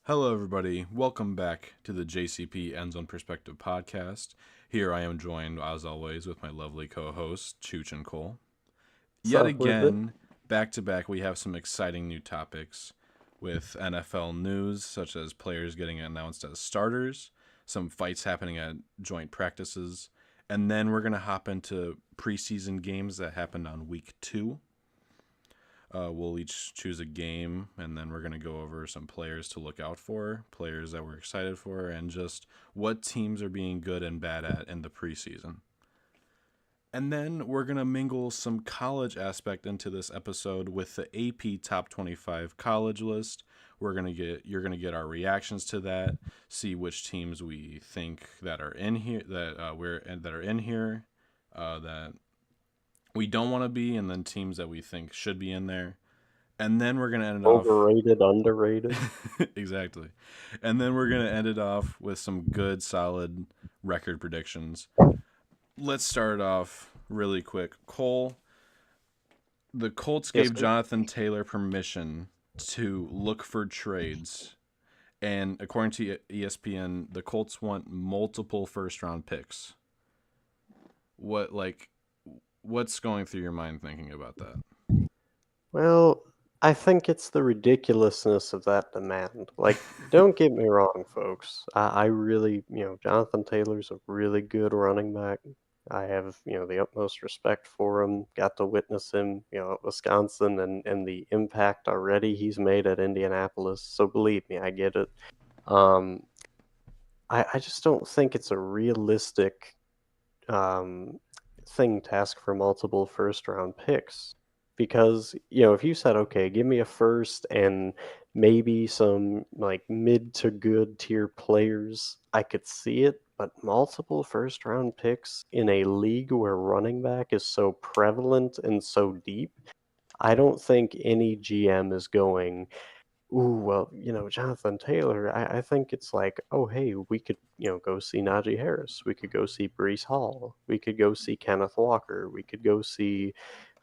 Hello, everybody. Welcome back to the JCP End Zone Perspective podcast. Here I am joined, as always, with my lovely co-hosts, Chooch and Cole. What's Yet up with it? again, back to back, we have some exciting new topics with NFL news, such as players getting announced as starters, some fights happening at joint practices, and then we're going to hop into preseason games that happened on week 2. We'll each choose a game, and then we're going to go over some players to look out for, players that we're excited for, and just what teams are being good and bad at in the preseason. And then we're going to mingle some college aspect into this episode with the AP Top 25 college list. You're going to get our reactions to that, see which teams we think that are in here that we don't want to be, and then teams that we think should be in there. And then we're going to end it off. Overrated, underrated. Exactly. And then we're going to end it off with some good, solid record predictions. Let's start off really quick. Cole, the Colts Yes, gave sir. Jonathan Taylor permission to look for trades. And according to ESPN, the Colts want multiple first round picks. What's going through your mind thinking about that? Well, I think it's the ridiculousness of that demand. Like, don't get me wrong, folks. I really, Jonathan Taylor's a really good running back. I have, the utmost respect for him. Got to witness him, at Wisconsin and the impact already he's made at Indianapolis. So believe me, I get it. Um, I just don't think it's a realistic um, thing to ask for multiple first round picks because if you said, okay, give me a first and maybe some like mid to good tier players, I could see it. But multiple first round picks in a league where running back is so prevalent and so deep, I don't think any GM is going, ooh, well, Jonathan Taylor, I think it's like, oh, hey, we could, go see Najee Harris. We could go see Brees Hall. We could go see Kenneth Walker. We could go see,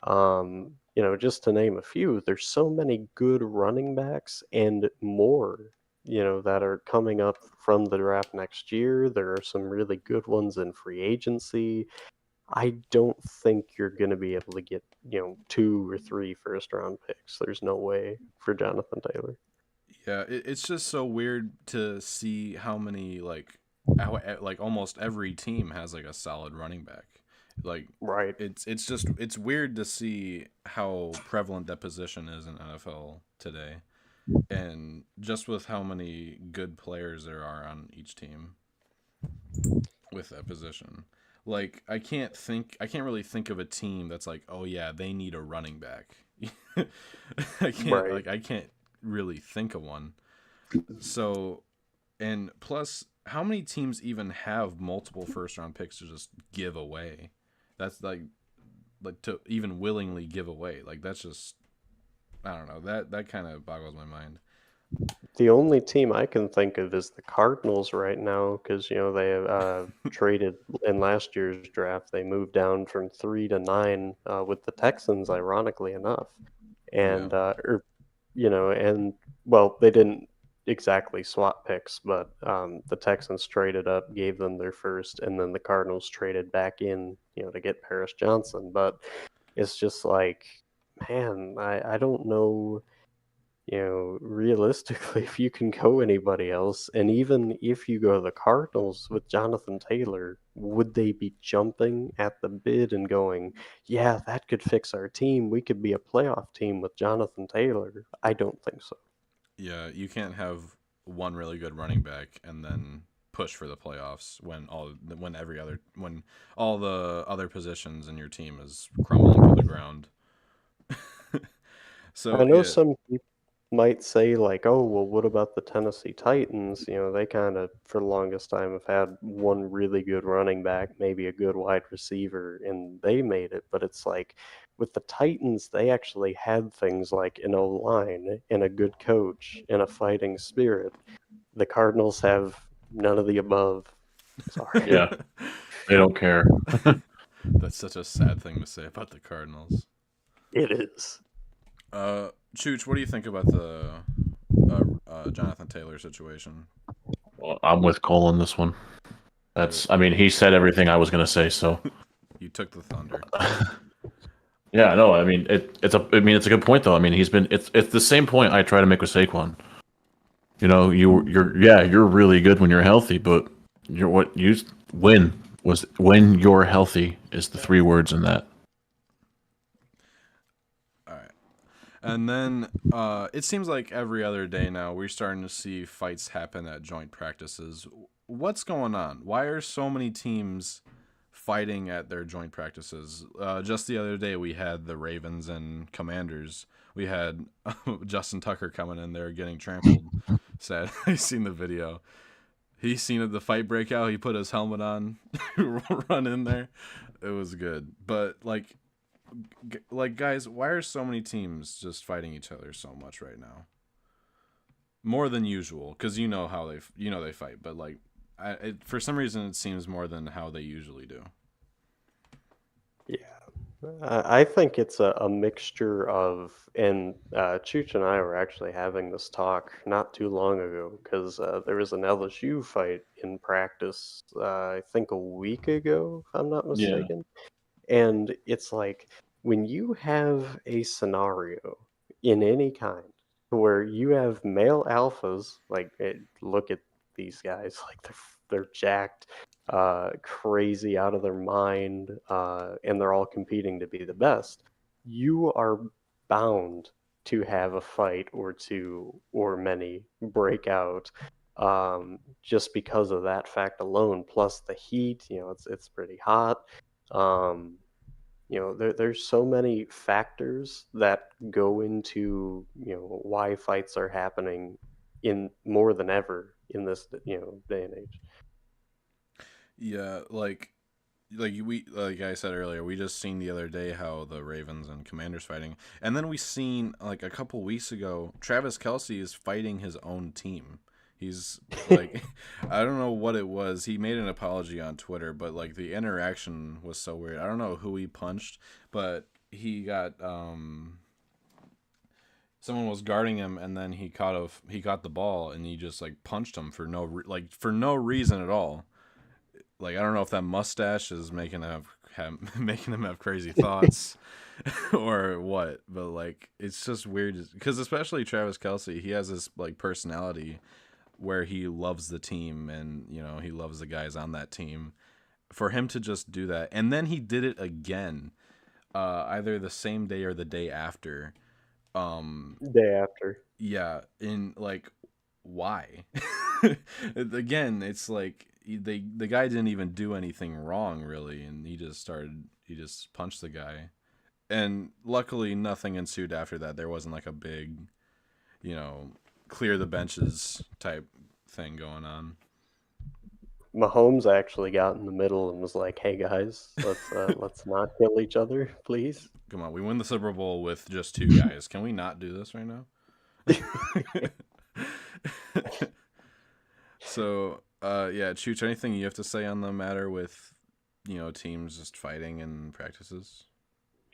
just to name a few. There's so many good running backs and more, that are coming up from the draft next year. There are some really good ones in free agency. I don't think you're going to be able to get, two or three first round picks. There's no way for Jonathan Taylor. Yeah, it's just so weird to see how many like almost every team has like a solid running back. Like Right. it's weird to see how prevalent that position is in NFL today, and just with how many good players there are on each team with that position. Like I can't really think of a team that's like, oh yeah, they need a running back. Right. I can't really think of one. So, and plus, how many teams even have multiple first round picks to just give away? That's like to even willingly give away. Like that's just I don't know. That kind of boggles my mind. The only team I can think of is the Cardinals right now because, they traded in last year's draft. They moved down from 3 to 9 with the Texans, ironically enough. Yeah. And, and, well, they didn't exactly swap picks, but the Texans traded up, gave them their first, and then the Cardinals traded back in, to get Paris Johnson. But it's just like, man, I don't know, realistically, if you can go anybody else, and even if you go the Cardinals with Jonathan Taylor, would they be jumping at the bid and going, yeah, that could fix our team. We could be a playoff team with Jonathan Taylor? I don't think so. Yeah, you can't have one really good running back and then push for the playoffs when all the other positions in your team is crumbling to the ground. I So know yeah, some people might say, like, oh, well, what about the Tennessee Titans? They kind of, for the longest time, have had one really good running back, maybe a good wide receiver, and they made it. But it's like with the Titans, they actually had things like an O line and a good coach and a fighting spirit. The Cardinals have none of the above. Sorry. Yeah, they don't care. that's such a sad thing to say about the Cardinals. It is. Chooch, what do you think about Jonathan Taylor situation. Well, I'm with Cole on this one. I mean, he said everything I was gonna say. So You took the thunder. yeah, no, I mean it's a good point though. I mean it's the same point I try to make with Saquon. You know, you're really good when you're healthy, but when you're healthy is the three words in that. All right. And then it seems like every other day now we're starting to see fights happen at joint practices. What's going on? Why are so many teams fighting at their joint practices? Just the other day we had the Ravens and Commanders. We had Justin Tucker coming in there getting trampled. Sad. I seen the video. He seen the fight break out. He put his helmet on, run in there. It was good. But like guys, why are so many teams just fighting each other so much right now? More than usual, because you know how they fight. But like, for some reason, it seems more than how they usually do. Yeah. I think it's a mixture of, and Chooch and I were actually having this talk not too long ago because there was an LSU fight in practice, I think a week ago, if I'm not Yeah. mistaken. And it's like when you have a scenario in any kind where you have male alphas, like look at these guys, like they're jacked, crazy out of their mind, and they're all competing to be the best. You are bound to have a fight or two or many break out, just because of that fact alone. Plus the heat, it's pretty hot. Um, there's so many factors that go into why fights are happening in more than ever in this day and age. Yeah, like I said earlier, we just seen the other day how the Ravens and Commanders fighting, and then we seen like a couple weeks ago, Travis Kelce is fighting his own team. He's like, I don't know what it was. He made an apology on Twitter, but like the interaction was so weird. I don't know who he punched, but he got someone was guarding him, and then he got the ball, and he just like punched him for for no reason at all. Like I don't know if that mustache is making him making him have crazy thoughts or what, but like it's just weird because especially Travis Kelce, he has this like personality where he loves the team and he loves the guys on that team. For him to just do that, and then he did it again, either the same day or the day after. Day after. Yeah, in like why? Again, it's like the guy didn't even do anything wrong really, and he just punched the guy, and luckily nothing ensued after that. There wasn't like a big, clear the benches type thing going on. Mahomes actually got in the middle and was like, "Hey guys, let's not kill each other, please." Come on, we win the Super Bowl with just two guys. Can we not do this right now? So, yeah, Chooch, anything you have to say on the matter with, teams just fighting in practices?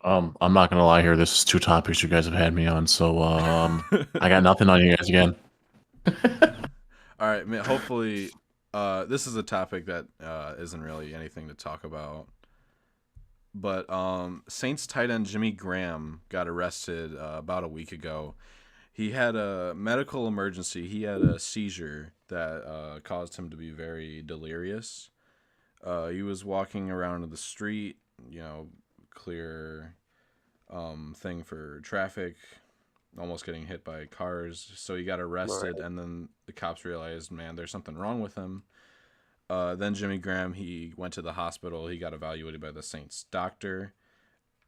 I'm not gonna lie here. This is two topics you guys have had me on, so I got nothing on you guys again. All right, hopefully, this is a topic that isn't really anything to talk about. But Saints tight end Jimmy Graham got arrested about a week ago. He had a medical emergency. He had a seizure that caused him to be very delirious. He was walking around in the street, clear thing for traffic, almost getting hit by cars. So he got arrested, Right. and then the cops realized, man, there's something wrong with him. Then Jimmy Graham, he went to the hospital. He got evaluated by the Saints doctor.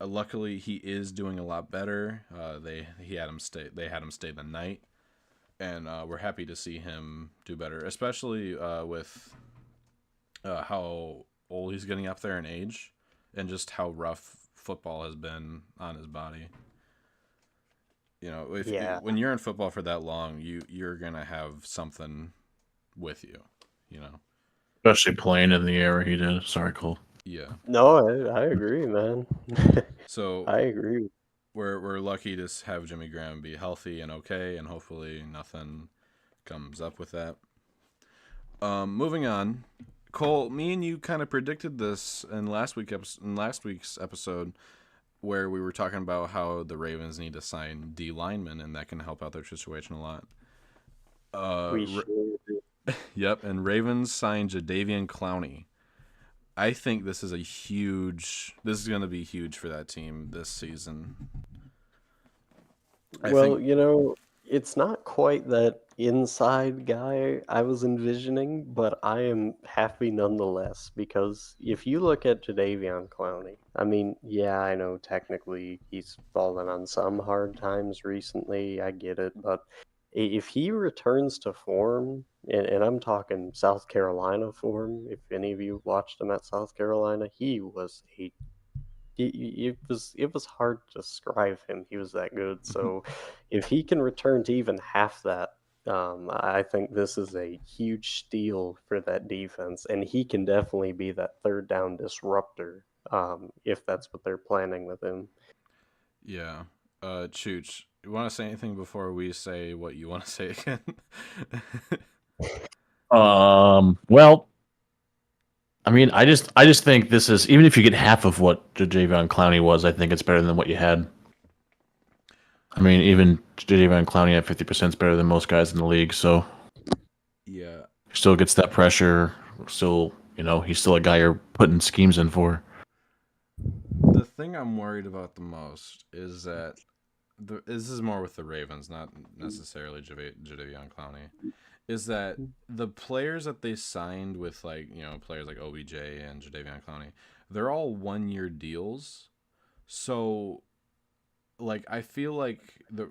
Luckily, he is doing a lot better. They had him stay the night, and we're happy to see him do better, especially with how old he's getting up there in age, and just how rough football has been on his body. Yeah. When you're in football for that long, you're gonna have something with you. Especially playing in the era he did. Sorry, Cole. Yeah. No, I agree, man. So I agree. we're lucky to have Jimmy Graham be healthy and okay, and hopefully nothing comes up with that. Moving on, Cole, me and you kind of predicted this in last week's episode, where we were talking about how the Ravens need to sign D linemen, and that can help out their situation a lot. We sure do. Yep, and Ravens signed Jadeveon Clowney. I think this is going to be huge for that team this season. It's not quite that inside guy I was envisioning, but I am happy nonetheless, because if you look at Jadeveon Clowney, I mean, yeah, I know technically he's fallen on some hard times recently, I get it, but if he returns to form, and I'm talking South Carolina form, if any of you watched him at South Carolina, he was it was hard to describe him. He was that good. So if he can return to even half that, I think this is a huge steal for that defense, and he can definitely be that third down disruptor, if that's what they're planning with him. Yeah. Chooch, you want to say anything before we say what you want to say again? Well, I mean, I just think this is, even if you get half of what Jadeveon Clowney was, I think it's better than what you had. I mean, even Jadeveon Clowney at 50% is better than most guys in the league. So yeah, still gets that pressure. Still, he's still a guy you're putting schemes in for. The thing I'm worried about the most is that this is more with the Ravens, not necessarily Jadeveon Clowney. Is that the players that they signed with, players like OBJ and Jadeveon Clowney, they're all 1-year deals. So, I feel like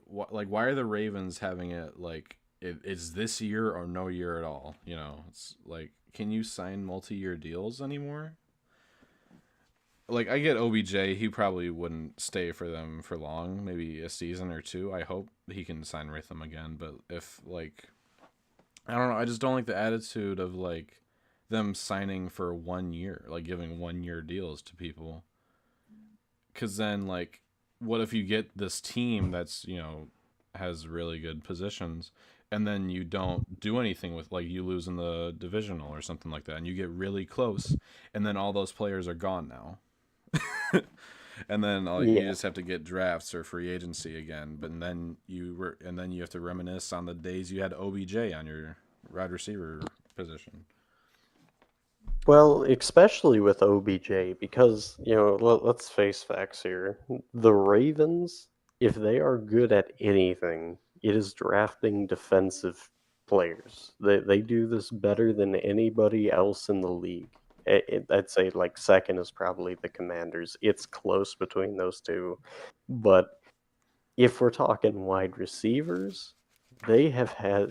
why are the Ravens having it it's this year or no year at all? It's can you sign multi-year deals anymore? I get OBJ, he probably wouldn't stay for them for long, maybe a season or two. I hope he can sign with them again, but if I don't know. I just don't like the attitude of them signing for 1 year, giving 1-year deals to people. Because then, what if you get this team that's has really good positions, and then you don't do anything with you lose in the divisional or something like that, and you get really close, and then all those players are gone now, and then you just have to get drafts or free agency again. But then you have to reminisce on the days you had OBJ on your wide receiver position. Well, especially with OBJ, because let's face facts here. The Ravens, if they are good at anything, it is drafting defensive players. They do this better than anybody else in the league. I'd say second is probably the Commanders. It's close between those two. But if we're talking wide receivers, the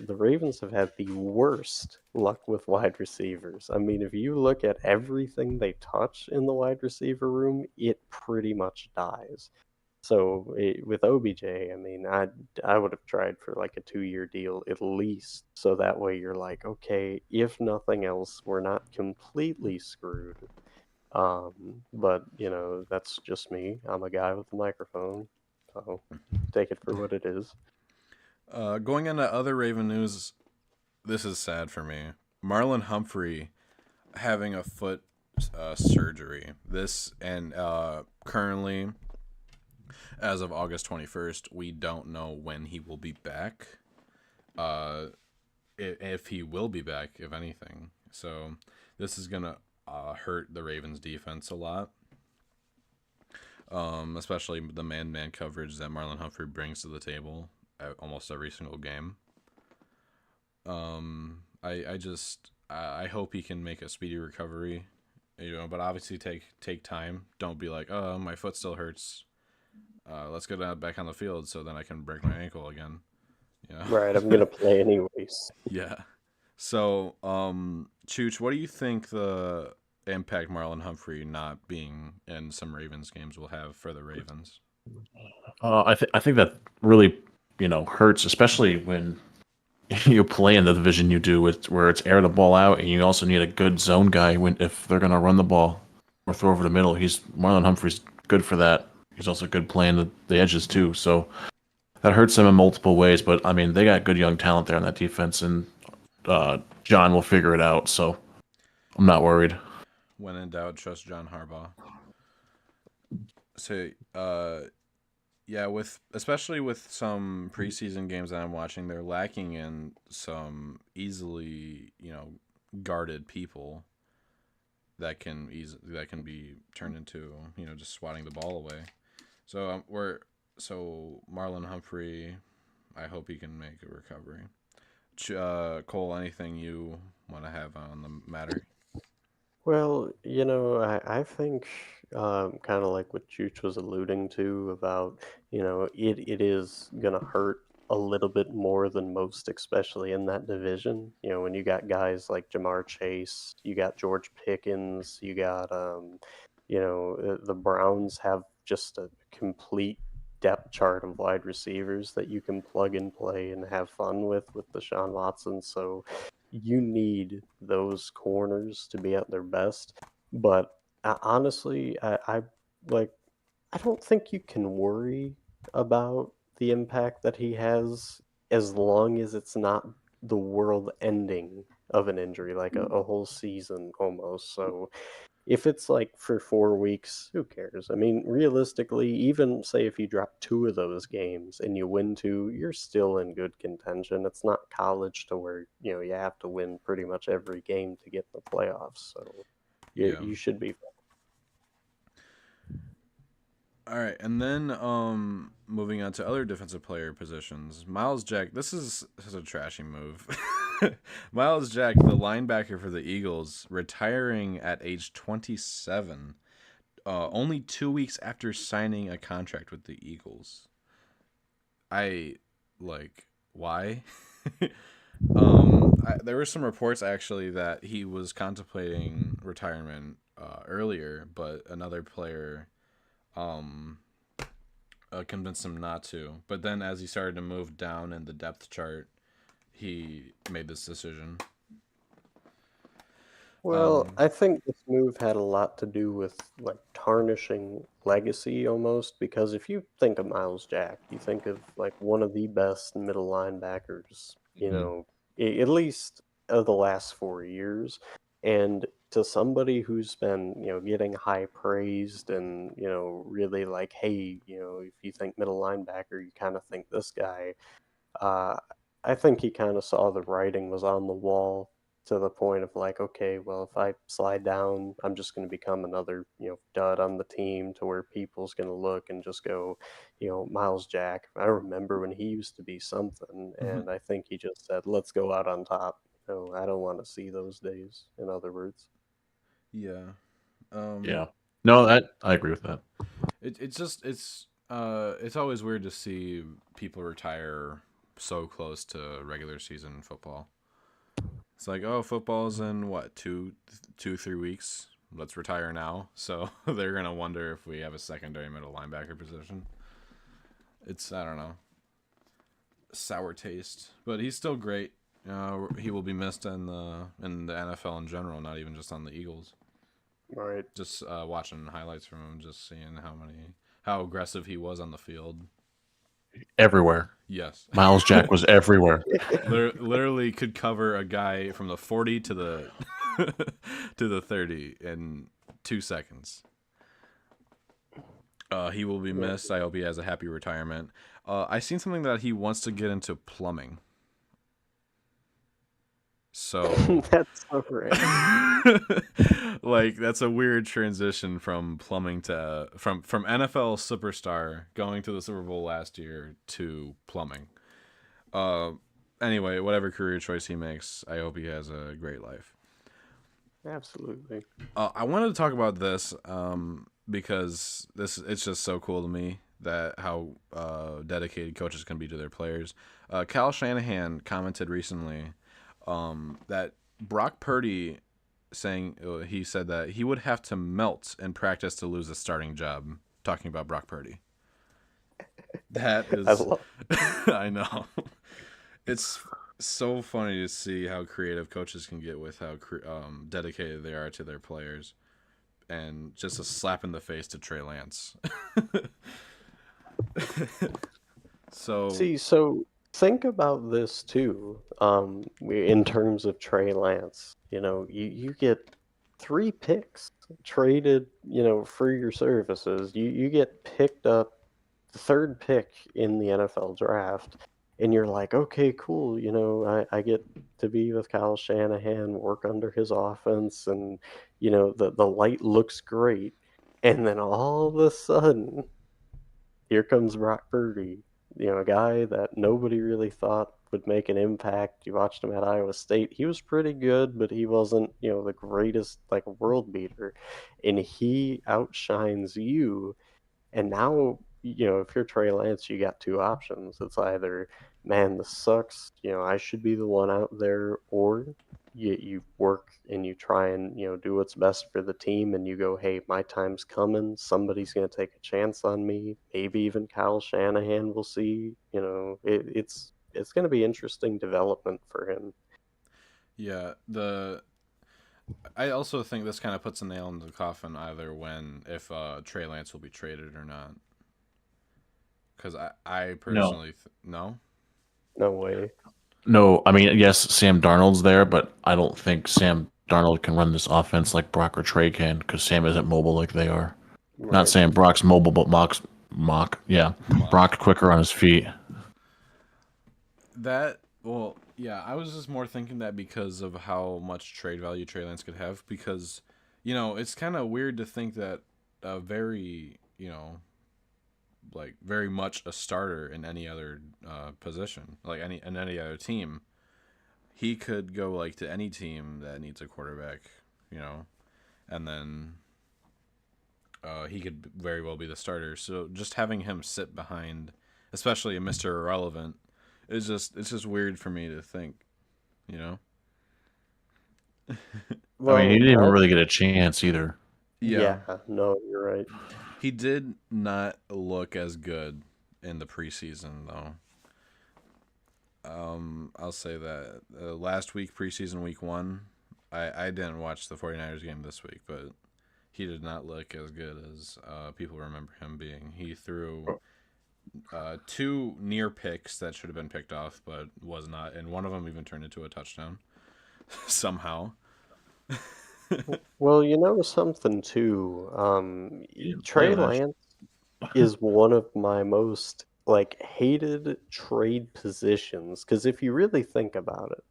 Ravens have had the worst luck with wide receivers. I mean, if you look at everything they touch in the wide receiver room, it pretty much dies. So with OBJ, I mean, I would have tried for a 2-year deal at least, so that way you're okay, if nothing else, we're not completely screwed. But that's just me. I'm a guy with a microphone, so take it for what it is. Going into other Raven news, this is sad for me. Marlon Humphrey having a foot surgery. Currently, as of August 21st, we don't know when he will be back. If he will be back, if anything. So this is going to hurt the Ravens defense a lot. Especially the man-man coverage that Marlon Humphrey brings to the table at almost every single game. I hope he can make a speedy recovery, but obviously take time. Don't be oh, my foot still hurts. Let's go back on the field so then I can break my ankle again. Right, I'm gonna play anyways. Yeah. So, Chooch, what do you think the impact Marlon Humphrey not being in some Ravens games will have for the Ravens? I think that really hurts, especially when you play in the division you do, where it's air the ball out, and you also need a good zone guy if they're gonna run the ball or throw over the middle. Marlon Humphrey's good for that. He's also good playing the edges too. So that hurts them in multiple ways. But I mean, they got good young talent there on that defense, and John will figure it out. So I'm not worried. When in doubt, trust John Harbaugh. So, yeah, with especially with some preseason games that I'm watching, they're lacking in some easily, guarded people that can be turned into, just swatting the ball away. So Marlon Humphrey, I hope he can make a recovery. Cole, anything you want to have on the matter? Well, I think kind of like what Chooch was alluding to about, it is going to hurt a little bit more than most, especially in that division. When you got guys like Jamar Chase, you got George Pickens, you got, the Browns have just a complete depth chart of wide receivers that you can plug and play and have fun with Deshaun Watson. So you need those corners to be at their best. But honestly, I like I don't think you can worry about the impact that he has as long as it's not the world ending of an injury, like a whole season almost. So if it's like for 4 weeks, who cares? I mean, realistically, even say if you drop two of those games and you win two, you're still in good contention. It's not college to where, you have to win pretty much every game to get in the playoffs. So Yeah. you should be. All right, and then moving on to other defensive player positions. Miles Jack, this is a trashy move. Miles Jack, the linebacker for the Eagles, retiring at age 27, only 2 weeks after signing a contract with the Eagles. I why? There were some reports actually that he was contemplating retirement earlier, but another player um, convinced him not to. But then as he started to move down in the depth chart, he made this decision. Well, I think this move had a lot to do with like tarnishing legacy almost, because if you think of Miles Jack, you think of like one of the best middle linebackers, Mhm. at least of the last 4 years. And to somebody who's been, getting high praised and, really like, hey, if you think middle linebacker, you kind of think this guy. Uh, I think he kind of saw the writing was on the wall to the point of like, okay, well, if I slide down, I'm just going to become another, dud on the team to where people's going to look and just go, Miles Jack. I remember when he used to be something, Mhm. and I think he just said, let's go out on top. No, I don't want to see those days, in other words. Yeah. Um, Yeah. No, that I agree with that. it's always weird to see people retire so close to regular season football. It's like, oh, football's in what 3 weeks. Let's retire now. So they're gonna wonder if we have a secondary middle linebacker position. It's I don't know, sour taste, but he's still great. He will be missed in the NFL in general, not even just on the Eagles. Right. Just watching highlights from him, just seeing how aggressive he was on the field. Everywhere. Yes, Miles Jack was everywhere. literally could cover a guy from the 40 to the to the 30 in 2 seconds. He will be Yeah. missed. I hope he has a happy retirement. I seen something that he wants to get into plumbing. So, That's so random. like, that's a weird transition from plumbing to from NFL superstar going to the Super Bowl last year to plumbing. Uh, anyway, whatever career choice he makes, I hope he has a great life. Absolutely. I wanted to talk about this because it's just so cool to me that how dedicated coaches can be to their players. Kyle Shanahan commented recently that Brock Purdy he said that he would have to melt in practice to lose a starting job. Talking about Brock Purdy. That I is, love. I know. It's so funny to see how creative coaches can get with how dedicated they are to their players. and just a slap in the face to Trey Lance. So See, so think about this too. In terms of Trey Lance, you get 3 picks traded, for your services. You get picked up the third pick in the NFL draft, and you're like, okay, cool. I get to be with Kyle Shanahan, work under his offense, and the light looks great. And then all of a sudden, here comes Brock Purdy, a guy that nobody really thought would make an impact. You watched him at Iowa State. He was pretty good, but he wasn't, the greatest, like, world beater. And he outshines you. And now, if you're Trey Lance, you got 2 options. It's either, man, this sucks, I should be the one out there, or you work and you try and, do what's best for the team, and you go, hey, my time's coming. Somebody's going to take a chance on me. Maybe even Kyle Shanahan will see. It's going to be interesting development for him. yeah, I also think this kind of puts a nail in the coffin either if Trey Lance will be traded or not. Because I personally no. No way. No, I mean, yes, Sam Darnold's there, but I don't think Sam Darnold can run this offense like Brock or Trey can because Sam isn't mobile like they are. Right. Not saying Brock's mobile, but Brock quicker on his feet. I was just more thinking that because of how much trade value Trey Lance could have. Because, it's kind of weird to think that a very, like very much a starter in any other position, like in any other team, he could go like to any team that needs a quarterback, and then he could very well be the starter. So just having him sit behind, especially a Mr. Irrelevant, it's just weird for me to think, Well, I mean, he didn't even really get a chance either. yeah, no, you're right. He did not look as good in the preseason, though. I'll say that. Last week, preseason week 1, I didn't watch the 49ers game this week, but he did not look as good as people remember him being. He threw 2 near picks that should have been picked off, but was not, and one of them even turned into a touchdown somehow. Well, something too. didn't Trey play last- Lance is one of my most hated trade positions, because if you really think about it,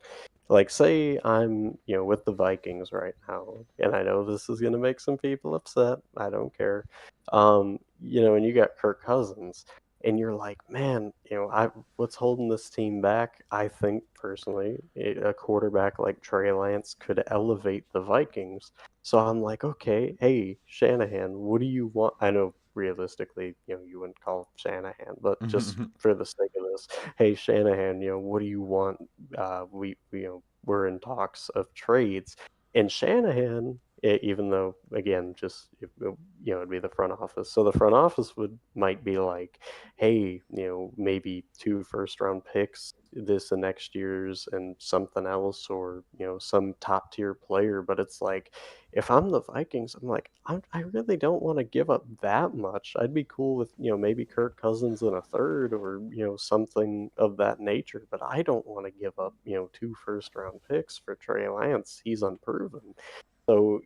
like, say I'm with the Vikings right now, and I know this is going to make some people upset. I don't care. And you got Kirk Cousins, and you're like, man, what's holding this team back? I think personally, a quarterback like Trey Lance could elevate the Vikings. So I'm like, okay, hey, Shanahan, what do you want? I know realistically, you wouldn't call Shanahan, but just for the sake of this, hey, Shanahan, what do you want? We're in talks of trades, and Shanahan, even though, again, just it'd be the front office. So the front office might be like, hey, maybe 2 first-round picks this and next year's, and something else, or some top tier player. But it's like, if I'm the Vikings, I'm like, I really don't want to give up that much. I'd be cool with maybe Kirk Cousins in a third, or something of that nature. But I don't want to give up 2 first-round picks for Trey Lance. He's unproven. So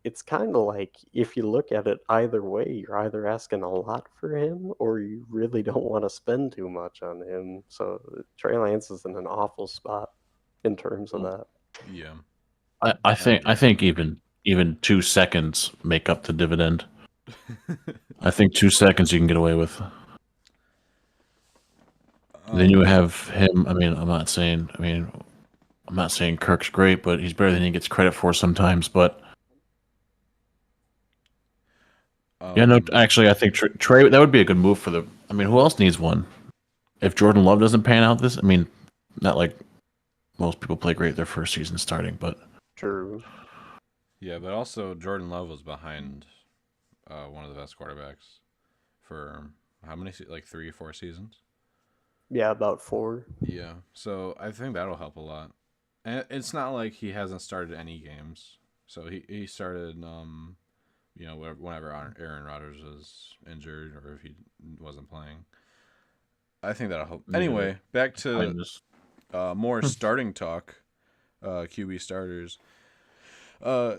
it's kind of like, if you look at it either way, you're either asking a lot for him, or you really don't want to spend too much on him. So Trey Lance is in an awful spot in terms of that. Yeah. I think even 2 seconds make up the dividend. I think 2 seconds you can get away with. Then you have him. I'm not saying Kirk's great, but he's better than he gets credit for sometimes. But actually, I think Trey, that would be a good move for the. Who else needs one? If Jordan Love doesn't pan out not like most people play great their first season starting, but True. Yeah, but also Jordan Love was behind one of the best quarterbacks for how many, like 3 or 4 seasons? Yeah, about 4. Yeah, so I think that'll help a lot. And it's not like he hasn't started any games. So he started whenever Aaron Rodgers was injured or if he wasn't playing. I think that'll help. Yeah, Anyway, back to kindness. more starting talk. QB starters.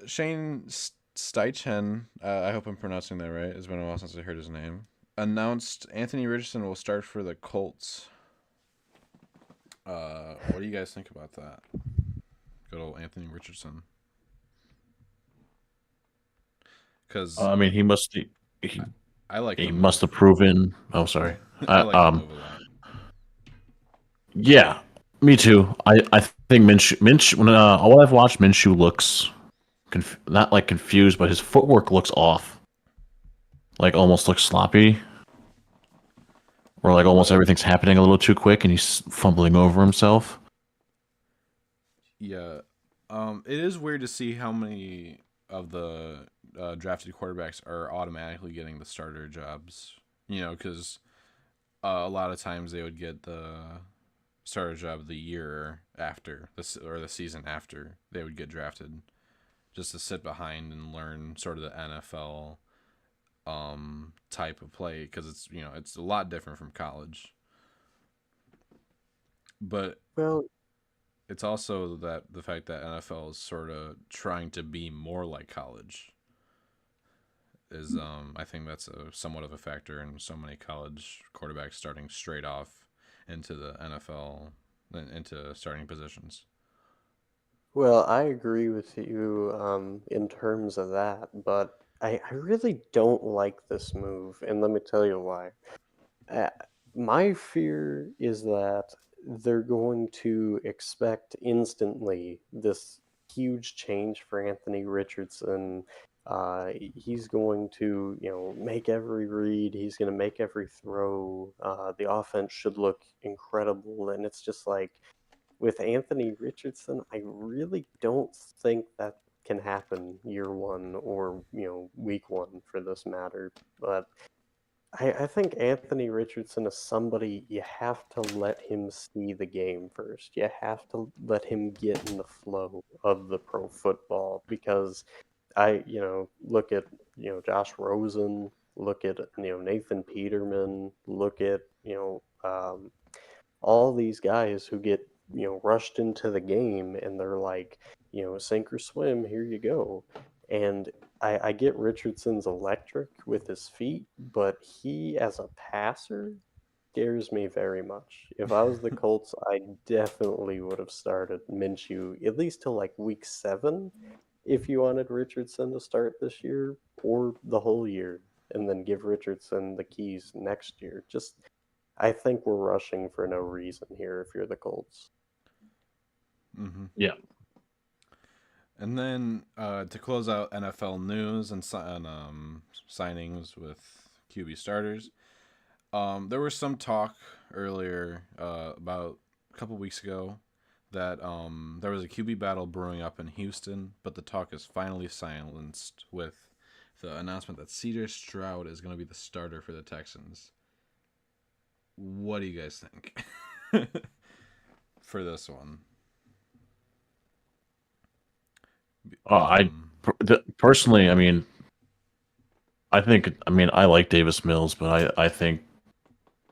Shane Steichen, I hope I'm pronouncing that right. It's been a while since I heard his name. Announced Anthony Richardson will start for the Colts. What do you guys think about that? Good old Anthony Richardson. Because I mean, he I like he the must move. have proven. Oh, sorry. I like the move a lot. Yeah, me too. I think Minshew. All I've watched, Minshew looks not like confused, but his footwork looks off. Like almost looks sloppy, or like almost everything's happening a little too quick, and he's fumbling over himself. Yeah. It is weird to see how many of the drafted quarterbacks are automatically getting the starter jobs. Because a lot of times they would get the starter job the year after, or the season after they would get drafted, just to sit behind and learn sort of the NFL type of play, because it's a lot different from college. But Well, it's also that the fact that NFL is sort of trying to be more like college is I think that's somewhat of a factor in so many college quarterbacks starting straight off into the NFL, into starting positions. well, I agree with you in terms of that, but I really don't like this move, and let me tell you why. Uh, my fear is that they're going to expect instantly this huge change for Anthony Richardson. He's going to, make every read. He's going to make every throw. The offense should look incredible, and it's just like with Anthony Richardson, I really don't think that can happen year one or week one for this matter. But I think Anthony Richardson is somebody you have to let him see the game first. You have to let him get in the flow of the pro football because look at, Josh Rosen, look at, Nathan Peterman, look at, all these guys who get, rushed into the game and they're like, sink or swim, here you go. And I get Richardson's electric with his feet, but he as a passer scares me very much. If I was the Colts, I definitely would have started Minshew at least till like week 7 if you wanted Richardson to start this year or the whole year and then give Richardson the keys next year. Just I think we're rushing for no reason here if you're the Colts. Mm-hmm. Yeah. And then to close out NFL news and signings with QB starters, there was some talk earlier about a couple weeks ago that there was a QB battle brewing up in Houston, but the talk is finally silenced with the announcement that C.J. Stroud is going to be the starter for the Texans. What do you guys think for this one? Personally, I mean, I like Davis Mills, but I think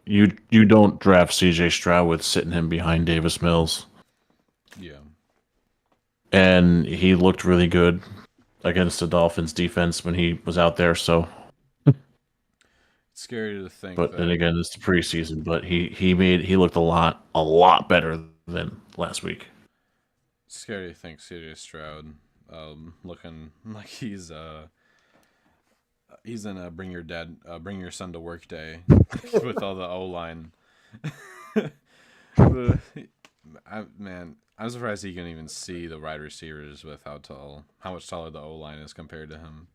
you don't draft C.J. Stroud with sitting him behind Davis Mills. Yeah. And he looked really good against the Dolphins defense when he was out there, so it's scary to think. But then again, it's the preseason, but he looked a lot better than last week. It's scary to think C.J. Stroud looking like he's in a bring your son to work day with all the O-line. I'm surprised he can even see the wide receivers with how much taller the O-line is compared to him.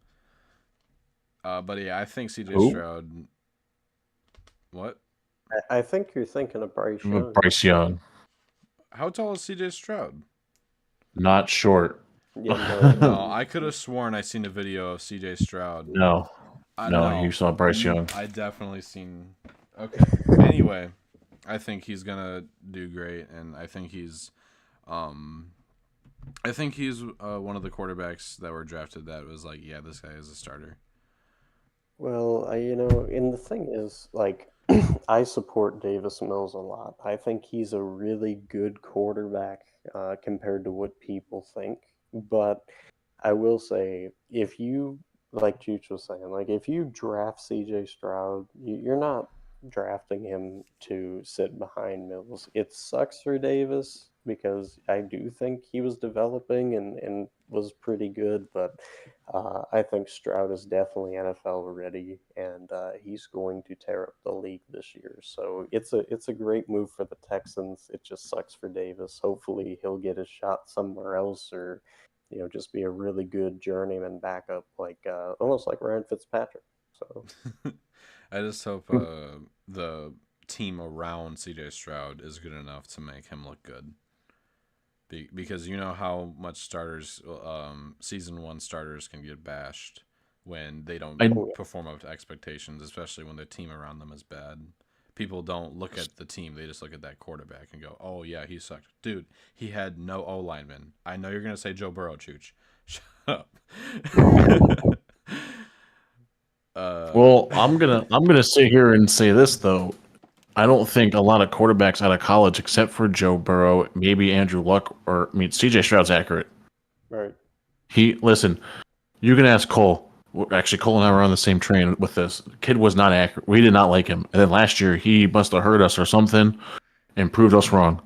But yeah, I think C.J. Stroud. What? I think you're thinking of Bryce Young. Bryce Young. How tall is C.J. Stroud? Not short. Yeah, No, I could have sworn I seen a video of C.J. Stroud. No, you saw Bryce Young. I definitely seen. Okay. Anyway, I think he's gonna do great, and I think he's I think he's one of the quarterbacks that were drafted that was like, yeah, this guy is a starter. Well, and the thing is, like, I support Davis Mills a lot. I think he's a really good quarterback compared to what people think. But I will say, if you, like Chooch was saying, like, if you draft CJ Stroud, you're not drafting him to sit behind Mills. It sucks for Davis because I do think he was developing and was pretty good, but I think Stroud is definitely NFL ready, and he's going to tear up the league this year. So it's a great move for the Texans. It just sucks for Davis. Hopefully, he'll get his shot somewhere else, or just be a really good journeyman backup, like almost like Ryan Fitzpatrick. So I just hope the team around CJ Stroud is good enough to make him look good. Because you know how much season one starters can get bashed when they don't I oh yeah, perform up to expectations, especially when the team around them is bad. People don't look at the team; they just look at that quarterback and go, "Oh yeah, he sucked, dude. He had no O lineman." I know you're gonna say Joe Burrow, Chooch. Shut up. uh, well, I'm gonna sit here and say this though. I don't think a lot of quarterbacks out of college, except for Joe Burrow, maybe Andrew Luck, or I mean CJ Stroud's accurate. right. He listen. You can ask Cole. Actually, Cole and I were on the same train with this. Kid was not accurate. We did not like him. And then last year, he must have heard us or something and proved us wrong.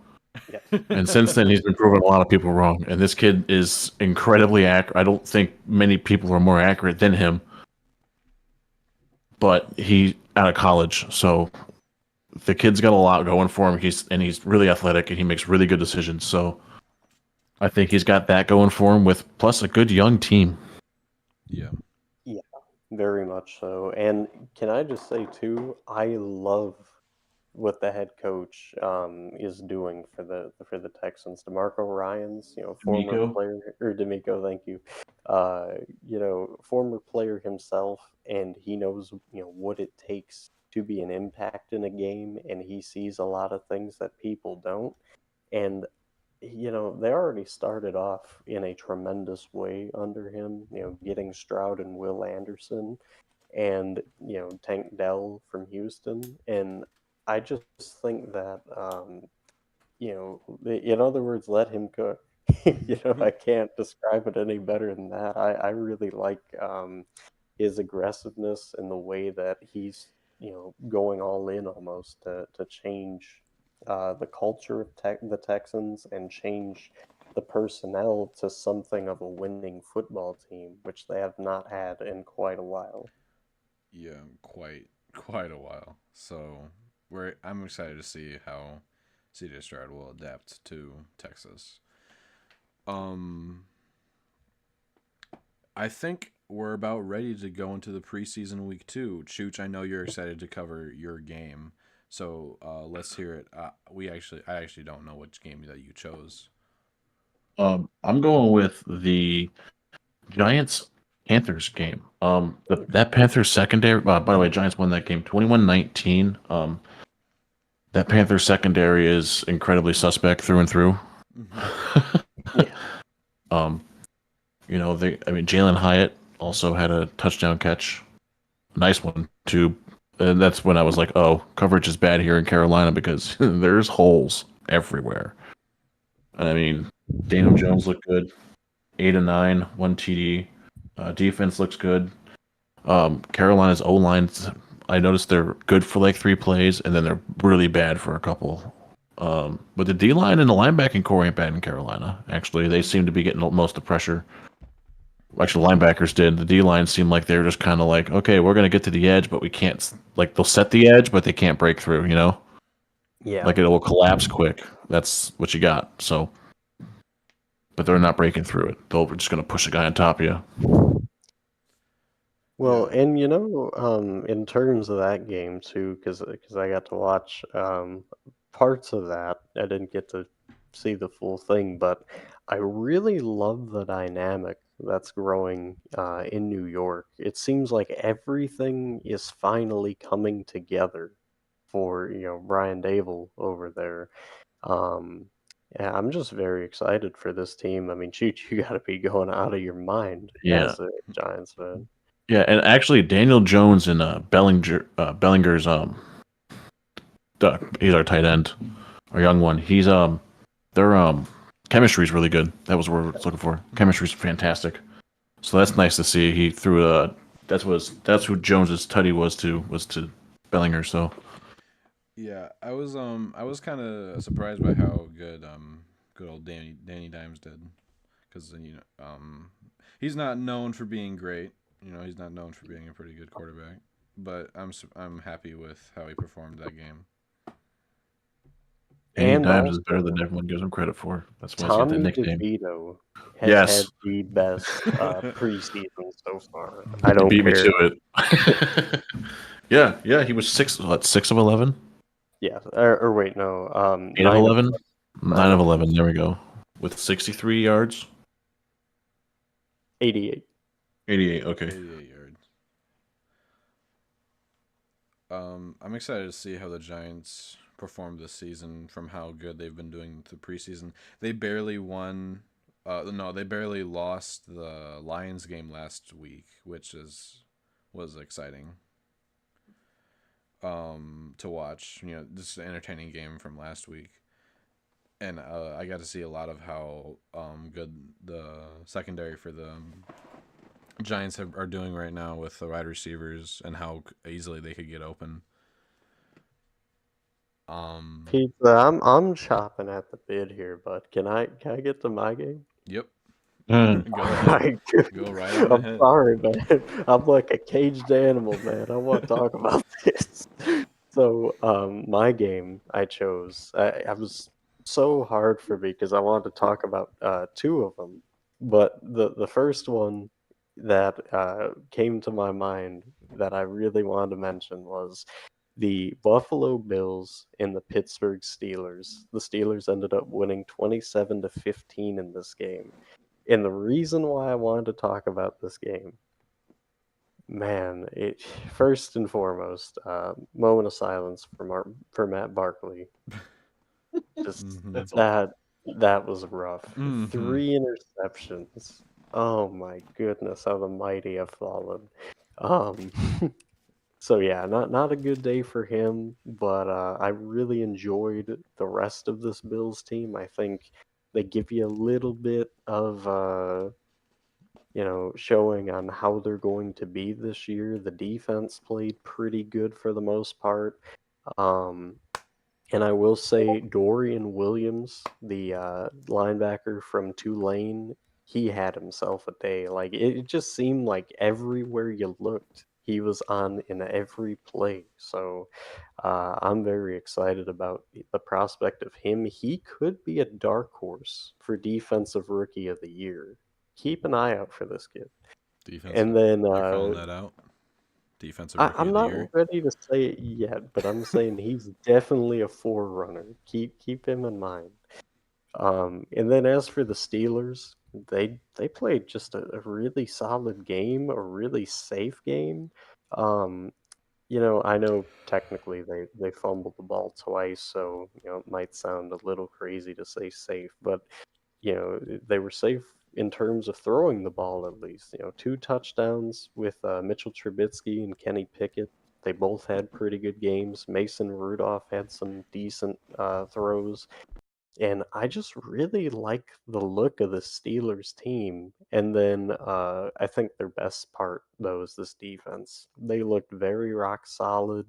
Yes. And since then, he's been proving a lot of people wrong. And this kid is incredibly accurate. I don't think many people are more accurate than him. But he out of college, so the kid's got a lot going for him. He's really athletic and he makes really good decisions. So I think he's got that going for him with plus a good young team. yeah, Yeah, very much so. And can I just say too, I love what the head coach is doing for the Texans. DeMarco Ryans, former D'Amico. player, or D'Amico, thank you. Uh, former player himself, and he knows what it takes to be an impact in a game, and he sees a lot of things that people don't. And they already started off in a tremendous way under him, getting Stroud and Will Anderson and, Tank Dell from Houston. And I just think that, in other words, let him cook. I can't describe it any better than that. I really like his aggressiveness and the way that he's, going all in almost to change the culture of the Texans and change the personnel to something of a winning football team, which they have not had in quite a while. yeah, quite a while. So I'm excited to see how CJ Stroud will adapt to Texas. Um, I think we're about ready to go into the preseason week 2. Chooch, I know you're excited to cover your game, so let's hear it. I actually don't know which game that you chose. I'm going with the Giants Panthers game. That Panthers secondary. By the way, Giants won that game 21-19. That Panthers secondary is incredibly suspect through and through. Yeah. um, Jalen Hyatt also had a touchdown catch, nice one too. And that's when I was like, oh, coverage is bad here in Carolina because there's holes everywhere. I mean, Daniel Jones looked good, 8 and 9, 1 TD. Defense looks good. Carolina's O line, I noticed they're good for like 3 plays, and then they're really bad for a couple. But the D line and the linebacking core ain't bad in Carolina. Actually, they seem to be getting most of the pressure. Actually, the linebackers did. The D line seemed like they were just kind of like, okay, we're gonna get to the edge, but we can't. Like they'll set the edge, but they can't break through. Yeah. Like it will collapse quick. That's what you got. So, but they're not breaking through it. They're just gonna push a guy on top of you. Well, Yeah, and in terms of that game too, because I got to watch parts of that. I didn't get to see the full thing, but I really love the dynamic that's growing in New York. It seems like everything is finally coming together for Brian Dable over there. Um, Yeah, I'm just very excited for this team. I mean, shoot, you got to be going out of your mind Yeah, as a Giants fan. yeah, and actually, Daniel Jones and Bellinger's he's our tight end, our young one. He's their chemistry's really good. That was what I was looking for. Chemistry's fantastic. So that's nice to see. He threw that's who Jones's tutty was to Bellinger. So Yeah, I was kind of surprised by how good old Danny Dimes did, because he's not known for being great. He's not known for being a pretty good quarterback, but I'm happy with how he performed that game. Danny And Dimes is better also, than everyone gives him credit for. That's why he's got that Tommy nickname. DeVito has had Yes, the best preseason so far. I he don't beat me care. to it. Yeah. He was 6 of 11, Yeah, or wait, no, 8 of 9 of 11, 9 9 of of 11. There we go. With 63 yards, 88. 88. Okay. 88 yards. I'm excited to see how the Giants perform this season from how good they've been doing the preseason. They barely won. No, they barely lost the Lions game last week, which was exciting. To watch. Just an entertaining game from last week, and I got to see a lot of how good the secondary for the Giants are doing right now with the wide receivers and how easily they could get open. Pizza, I'm chopping at the bit here, but can I get to my game? Yep. Mm. Go ahead. Go right on I'm ahead. sorry, man. I'm like a caged animal, man. I want to talk about this. So, my game I chose, I was so hard for me because I wanted to talk about two of them, but the first one that came to my mind that I really wanted to mention was the Buffalo Bills and the Pittsburgh Steelers. The Steelers ended up winning 27-15 in this game. And the reason why I wanted to talk about this game, man, it first and foremost, moment of silence for Matt Barkley. Just Mm-hmm. that was rough. Mm-hmm. 3 interceptions. Oh my goodness, how the mighty have fallen. Um, so yeah, not a good day for him, but I really enjoyed the rest of this Bills team. I think they give you a little bit of showing on how they're going to be this year. The defense played pretty good for the most part. Um, and I will say Dorian Williams, the linebacker from Tulane, he had himself a day. Like it just seemed like everywhere you looked, he was on in every play. So I'm very excited about the prospect of him. He could be a dark horse for Defensive Rookie of the Year. Keep an eye out for this kid. Defensive. And then You're calling that out. Defensive Rookie I'm of the not Year. ready to say it yet, but I'm saying he's definitely a forerunner. Keep him in mind. And then as for the Steelers, they played just a really solid game, a really safe game. Um, I know technically they fumbled the ball twice, so it might sound a little crazy to say safe, but they were safe in terms of throwing the ball at least. 2 touchdowns with Mitchell Trubisky and Kenny Pickett. They both had pretty good games. Mason Rudolph had some decent throws. And I just really like the look of the Steelers team. And then I think their best part, though, is this defense. They looked very rock solid,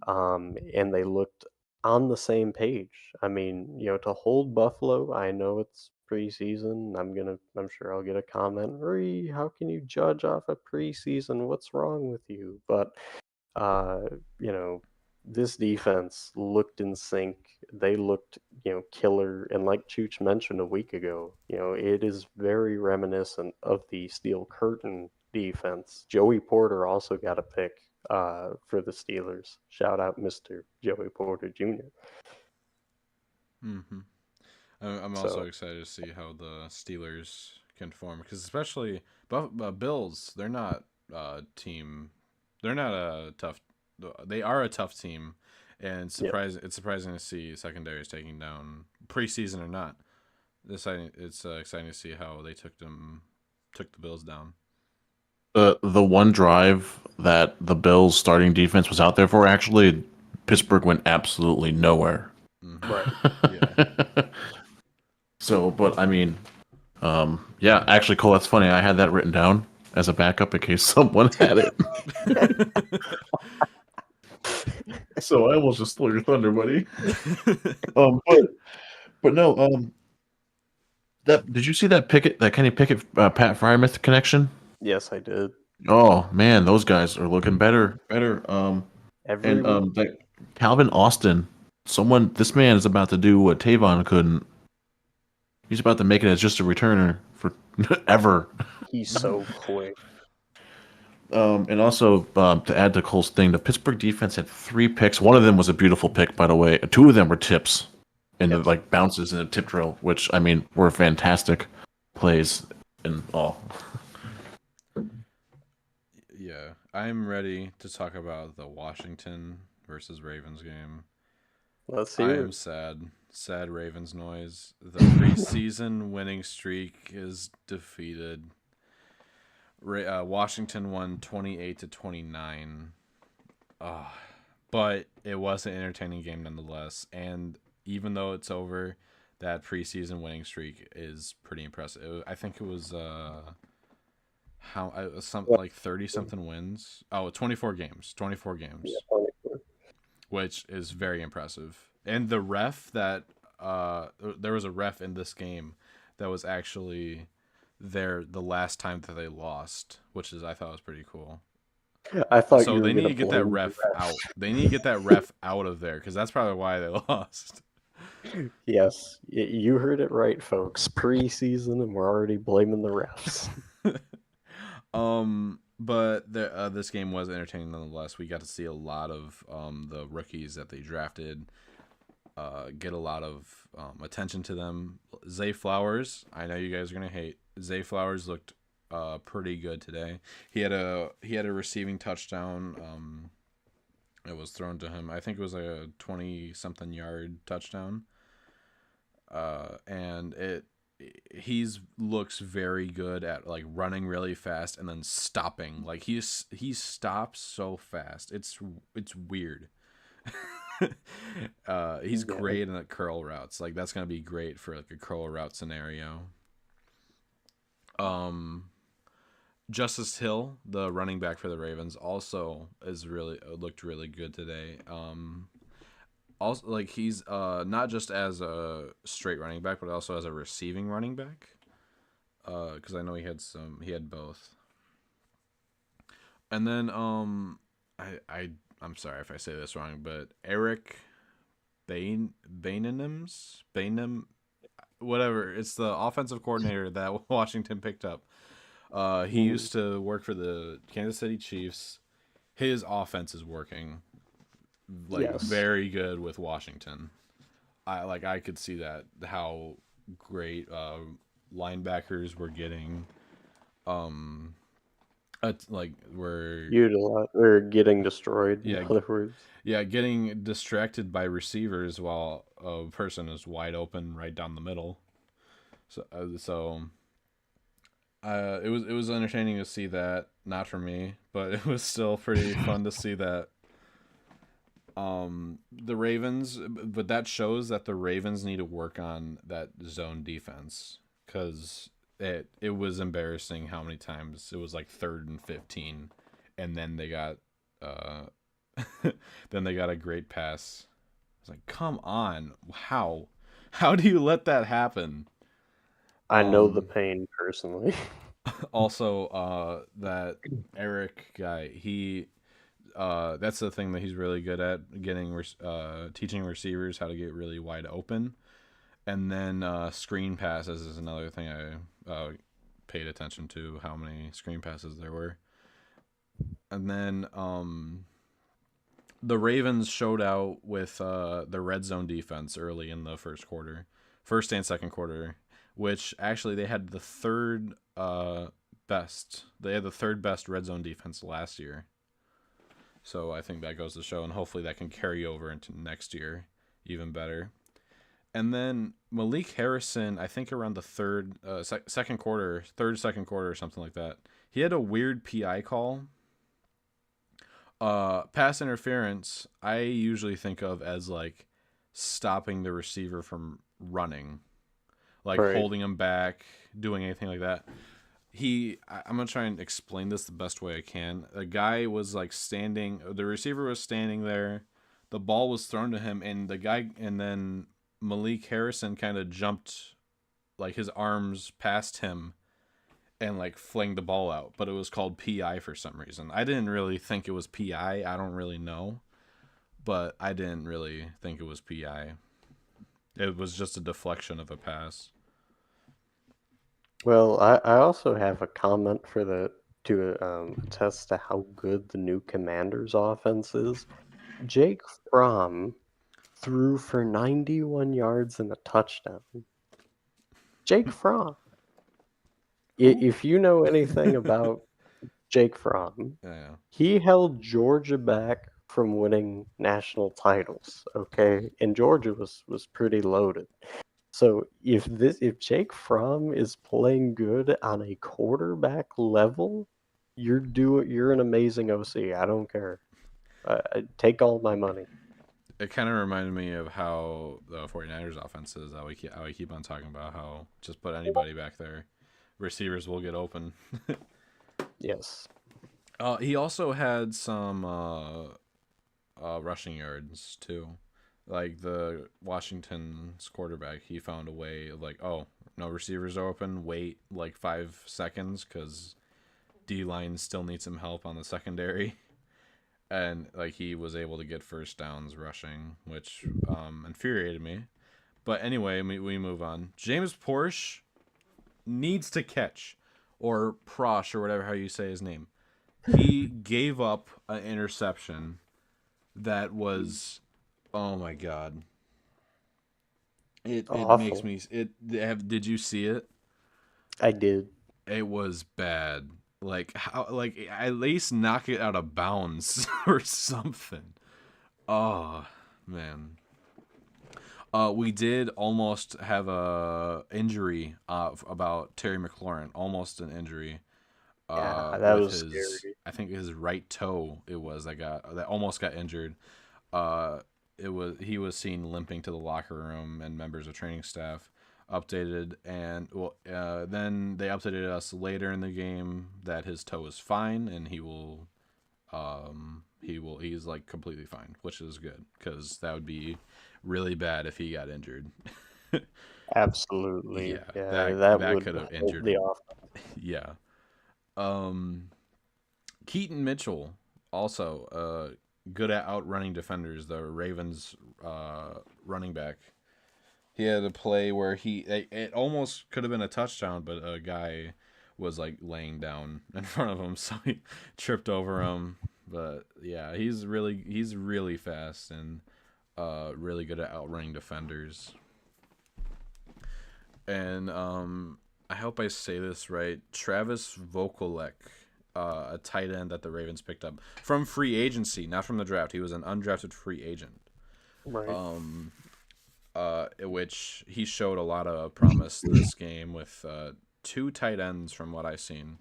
and they looked on the same page. I mean, to hold Buffalo, I know it's preseason. I'm sure I'll get a comment. Ree, how can you judge off a preseason? What's wrong with you? But uh, you know, this defense looked in sync. They looked, killer. And like Chooch mentioned a week ago, it is very reminiscent of the Steel Curtain defense. Joey Porter also got a pick for the Steelers. Shout out Mr. Joey Porter Jr. Mm-hmm. I'm also So excited to see how the Steelers can form, because especially Bills, they're not a team. They're not a tough. They are a tough team, And Yeah. it's surprising to see secondaries taking down preseason or not. It's exciting to see how they took the Bills down. The one drive that the Bills starting defense was out there for, actually, Pittsburgh went absolutely nowhere. Mhm. Right. Yeah. So, but I mean, yeah, actually, Cole, that's funny. I had that written down as a backup in case someone had it. So I almost just stole your thunder, buddy. But no, that did you see that Kenny Pickett, Pat Frymouth connection? Yes, I did. Oh man, those guys are looking better. Every And week. that Calvin Austin, this man is about to do what Tavon couldn't. He's about to make it as just a returner for ever. He's so quick. And also, to add to Cole's thing, the Pittsburgh defense had 3 picks. One of them was a beautiful pick, by the way. 2 of them were tips, and Yes. like bounces in a tip drill, which I mean were fantastic plays and all. Yeah, I'm ready to talk about the Washington versus Ravens game. Let's I hear am it. sad Ravens noise. The preseason winning streak is defeated. Washington won 28-29. But it was an entertaining game nonetheless. And even though it's over, that preseason winning streak is pretty impressive. I think it was something like 30 something wins. Oh, 24 games. 24 games. Yeah, 24. Which is very impressive. And the ref there was a ref in this game that was actually there the last time that they lost, which I thought was pretty cool. I thought So you were they need gonna to get that blame the ref refs. out. They need to get that ref out of there because that's probably why they lost. Yes, you heard it right, folks. Preseason, and we're already blaming the refs. But this game was entertaining nonetheless. We got to see a lot of the rookies that they drafted. Get a lot of attention to them. Zay Flowers, I know you guys are gonna hate. Zay Flowers looked pretty good today. He had a receiving touchdown. It was thrown to him. I think it was like a 20-something yard touchdown. And he's looks very good at like running really fast and then stopping. Like he stops so fast. It's weird. He's great in the curl routes. Like that's gonna be great for like a curl route scenario. Justice Hill, the running back for the Ravens, also looked really good today. Also like he's not just as a straight running back, but also as a receiving running back. Because I know he had both. And then I'm sorry if I say this wrong, but Eric Bainum, whatever. It's the offensive coordinator that Washington picked up. He used to work for the Kansas City Chiefs. His offense is working very good with Washington. I could see that how great linebackers were getting. We're getting destroyed. Yeah. In other words. Yeah, getting distracted by receivers while a person is wide open right down the middle. So it was entertaining to see that. Not for me, but it was still pretty fun to see that. The Ravens, but that shows that the Ravens need to work on that zone defense because it was embarrassing how many times it was like 3rd and 15, and then they got a great pass. It's like, come on, how do you let that happen? I know the pain personally. Also, that Eric guy, that's the thing that he's really good at, teaching receivers how to get really wide open. And then screen passes is another thing I paid attention to, how many screen passes there were. And then the Ravens showed out with the red zone defense early in the first and second quarter, which actually they had the third best. They had the third best red zone defense last year. So I think that goes to show, and hopefully that can carry over into next year even better. And then Malik Harrison, I think around the second quarter or something like that, he had a weird PI call. Pass interference, I usually think of as like stopping the receiver from running, like Right. holding him back, doing anything like that. I'm gonna try and explain this the best way I can. The guy was like the receiver was standing there, the ball was thrown to him, and then Malik Harrison kind of jumped, like his arms past him, and like flinged the ball out. But it was called PI for some reason. I didn't really think it was PI. I don't really know, but I didn't really think it was PI. It was just a deflection of a pass. Well, I also have a comment to attest to how good the new Commanders offense is. Jake Fromm threw for 91 yards and a touchdown. Jake Fromm. If you know anything about Jake Fromm, Yeah. he held Georgia back from winning national titles, okay? And Georgia was pretty loaded. So if Jake Fromm is playing good on a quarterback level, you're an amazing OC. I don't care. Take all my money. It kind of reminded me of how the 49ers offense is. How we keep on talking about how just put anybody back there, receivers will get open. Yes. He also had some rushing yards too. Like the Washington's quarterback, he found a way of like, oh, no receivers are open. Wait like 5 seconds because D-line still needs some help on the secondary. And like he was able to get first downs rushing, which infuriated me. But anyway, we move on. James Porsche needs to catch, or Prosh, or whatever how you say his name. He gave up an interception that was, oh my god. It makes Awful. me did you see it? I did. It was bad. Like how like at least knock it out of bounds or something. Oh man. We did almost have a injury about Terry McLaurin, almost an injury. Yeah, that With was his, scary. I think his right toe. It was that almost got injured. He was seen limping to the locker room, and members of training staff updated, and then they updated us later in the game that his toe is fine, and he's like completely fine, which is good because that would be really bad if he got injured. Absolutely. Yeah, Yeah, that that that would could have hold injured. the off. Yeah. Um, Keaton Mitchell also good at outrunning defenders. The Ravens running back. He had a play where it almost could have been a touchdown, but a guy was like laying down in front of him, so he tripped over him. But yeah, he's really fast and really good at outrunning defenders. And I hope I say this right. Travis Vokolek, a tight end that the Ravens picked up from free agency, not from the draft. He was an undrafted free agent. Right. Which he showed a lot of promise this game with 2 tight ends from what I've seen.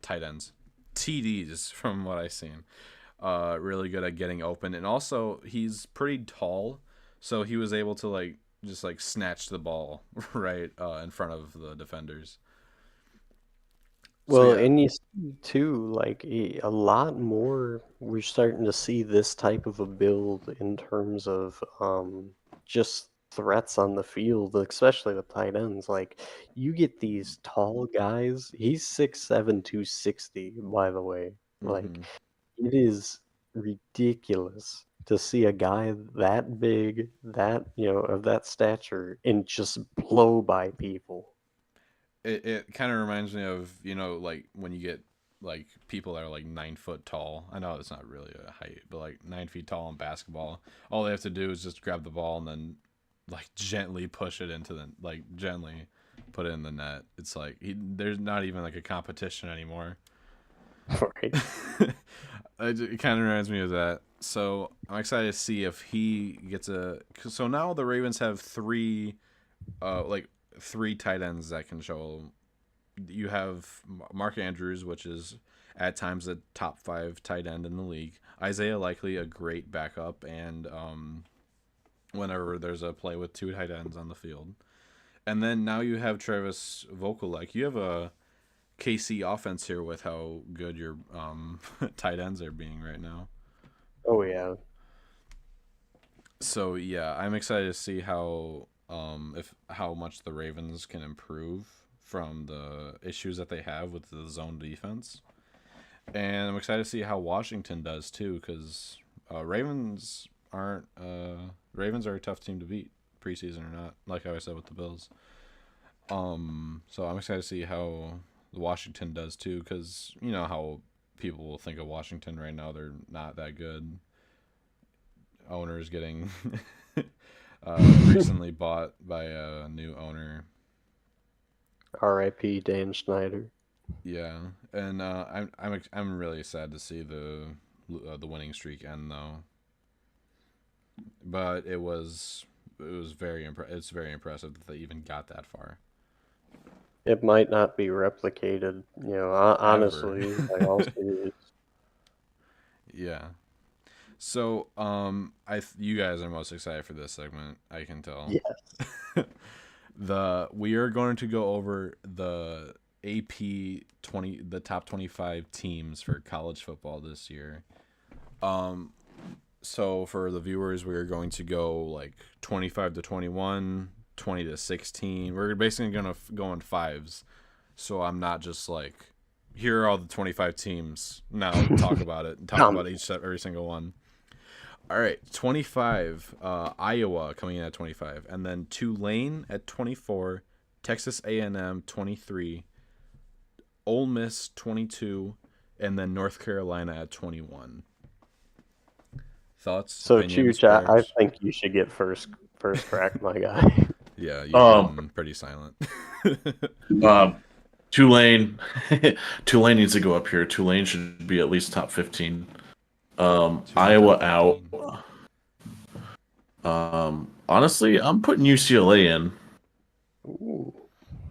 Tight ends, TDs from what I've seen. Really good at getting open, and also he's pretty tall, so he was able to just snatch the ball right in front of the defenders. So Well, yeah, and you see too, like a lot more. We're starting to see this type of a build in terms of just threats on the field, especially with tight ends. Like you get these tall guys. He's 6'7", 260, by the way. Like hmm it is ridiculous to see a guy that big, that of that stature, and just blow by people. it kind of reminds me of like when you get like people that are like 9 foot tall. I know it's not really a height, but like 9 feet tall in basketball. All they have to do is just grab the ball and then like gently push it into the gently put it in the net. It's like there's not even like a competition anymore. Right. It kind of reminds me of that. So I'm excited to see if he gets a. So now the Ravens have three tight ends that can show. You have Mark Andrews, which is at times a top 5 tight end in the league. Isaiah Likely, a great backup, and whenever there's a play with 2 tight ends on the field. And then now you have Travis Vokolek. You have a KC offense here with how good your tight ends are being right now. Oh yeah. So yeah, I'm excited to see how much the Ravens can improve from the issues that they have with the zone defense, and I'm excited to see how Washington does too, because Ravens are a tough team to beat, preseason or not. Like I said with the Bills. So I'm excited to see how Washington does too, because you know how people will think of Washington right now. They're not that good. Owners getting recently bought by a new owner. R.I.P. Dan Schneider. Yeah, and I'm really sad to see the winning streak end though. But it's very impressive that they even got that far. It might not be replicated, Ever. honestly, by all series. Yeah. So, you guys are most excited for this segment, I can tell. Yes. We are going to go over the the top 25 teams for college football this year. So for the viewers, we are going to go like 25 to 21, 20 to 16. We're basically going to go in fives. So I'm not just like, here are all the 25 teams. Now talk about it and talk about every single one. All right, 25, Iowa coming in at 25, and then Tulane at 24, Texas A&M 23, Ole Miss 22, and then North Carolina at 21. Thoughts? So, Opinions, Chooch, I prayers? think you should get first crack, my guy. Yeah, you've Um, been pretty silent. Tulane, Tulane needs to go up here. Tulane should be at least top 15. Iowa top 15. out. Honestly, I'm putting UCLA in. Ooh.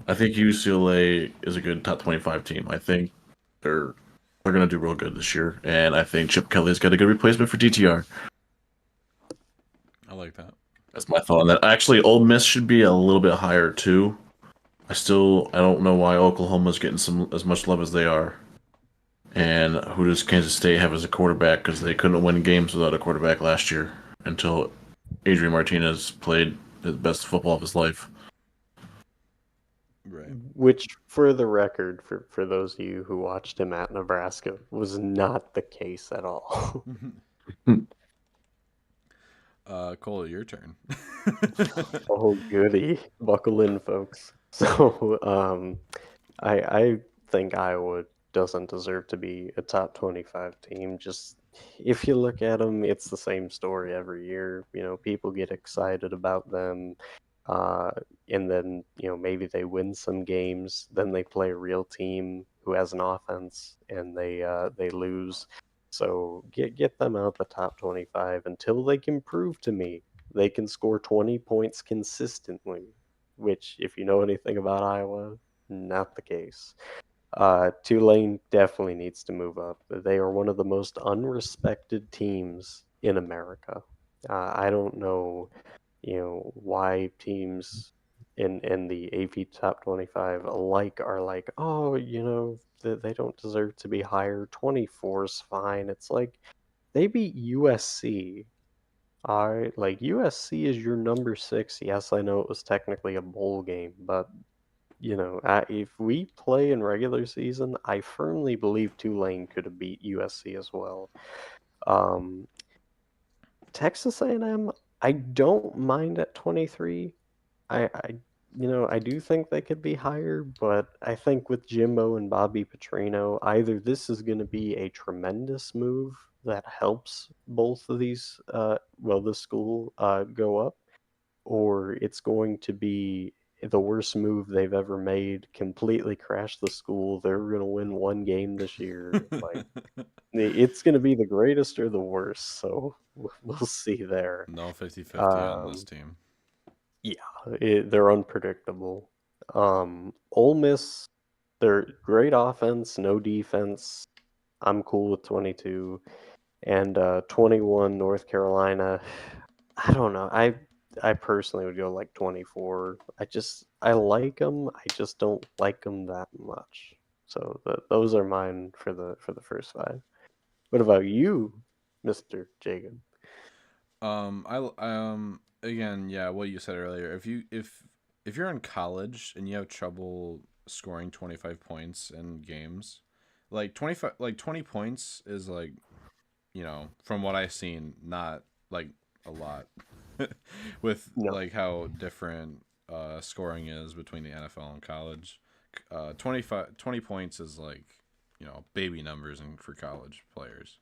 I think UCLA is a good top 25 team. I think they're going to do real good this year, and I think Chip Kelly's got a good replacement for DTR. I like that. That's my thought on that. Actually, Ole Miss should be a little bit higher too. I don't know why Oklahoma's getting as much love as they are. And who does Kansas State have as a quarterback? Because they couldn't win games without a quarterback last year until Adrian Martinez played the best football of his life. Right. Which, for the record, for those of you who watched him at Nebraska, was not the case at all. Cole, your turn. Oh, goody. Buckle in, folks. So, I think Iowa doesn't deserve to be a top 25 team. Just if you look at them, it's the same story every year. People get excited about them, and then maybe they win some games. Then they play a real team who has an offense, and they lose. So get them out the top 25 until they can prove to me they can score 20 points consistently, which, if you know anything about Iowa, not the case. Tulane definitely needs to move up. They are one of the most unrespected teams in America. I don't know, why teams in the AP Top 25 alike are like, oh, they don't deserve to be higher. 24 is fine. It's like they beat USC. All right, like USC is your number 6. Yes, I know it was technically a bowl game, but if we play in regular season, I firmly believe Tulane could have beat USC as well. Um, Texas A&M, I don't mind at 23. I do think they could be higher, but I think with Jimbo and Bobby Petrino, either this is going to be a tremendous move that helps both of this school go up, or it's going to be the worst move they've ever made, completely crashed the school. They're going to win one game this year. Like, it's going to be the greatest or the worst. So we'll see there. No 50-50 on this Um, team. yeah, they're unpredictable. Ole Miss, they're great offense, no defense. I'm cool with 22. And 21 North Carolina. I don't know. I personally would go like 24. I like them. I just don't like them that much. So those are mine for the first five. What about you, Mr. Jacob? Again, yeah, what you said earlier. If you're in college and you have trouble scoring 25 points in games, like 20 points is like, from what I've seen, not like a lot with No. like how different scoring is between the NFL and college. 20 points is like, baby numbers for college players.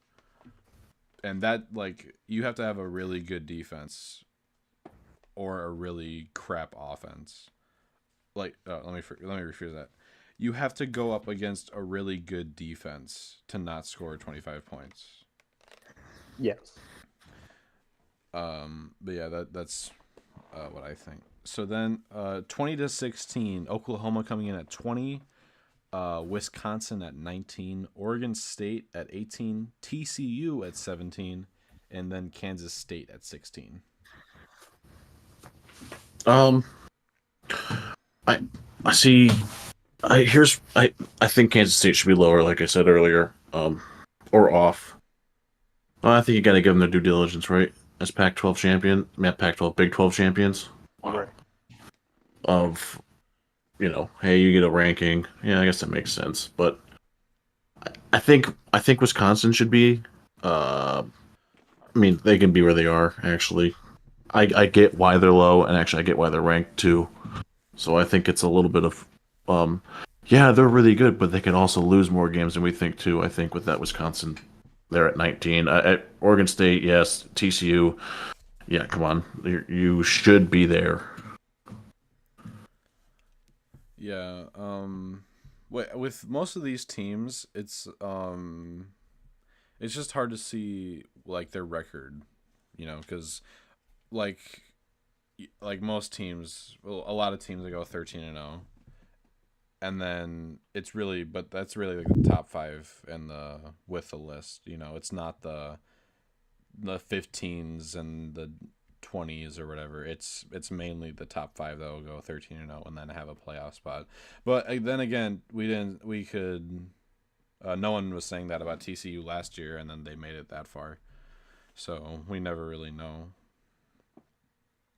And that, like, you have to have a really good defense or a really crap offense. Like, let me rephrase that. You have to go up against a really good defense to not score 25 points. Yes. But yeah, that's what I think. So then, 20-16, Oklahoma coming in at 20, Wisconsin at 19, Oregon State at 18, TCU at 17, and then Kansas State at 16. I see. I think Kansas State should be lower, like I said earlier, or off. Well, I think you got to give them their due diligence, right? As Pac-12 champion, Pac-12, Big 12 champions. Right. Of, hey, you get a ranking. Yeah, I guess that makes sense. But I think Wisconsin should be. I mean, they can be where they are. Actually, I get why they're low, and actually, I get why they're ranked too. So I think it's a little bit of, yeah, they're really good, but they can also lose more games than we think too. I think with that Wisconsin, they're at 19. At Oregon State, yes. TCU, yeah, come on, you should be there. Yeah. With most of these teams, it's just hard to see like their record, because like most teams, well, a lot of teams that go 13-0, and then but that's really like the top five with the list. It's not the 15s and the 20s or whatever. It's mainly the top five that will go 13-0 and then have a playoff spot. But then again, no one was saying that about TCU last year, and then they made it that far. So we never really know.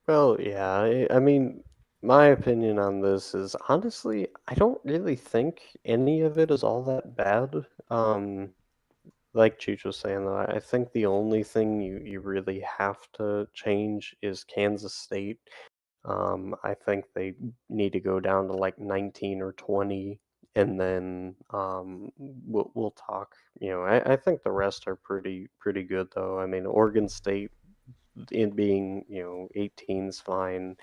Well, yeah. I mean, my opinion on this is honestly, I don't really think any of it is all that bad. Like Cheech was saying, though, I think the only thing you really have to change is Kansas State. I think they need to go down to like 19 or 20, and then we'll talk. I think the rest are pretty good though. I mean, Oregon State in being 18's fine.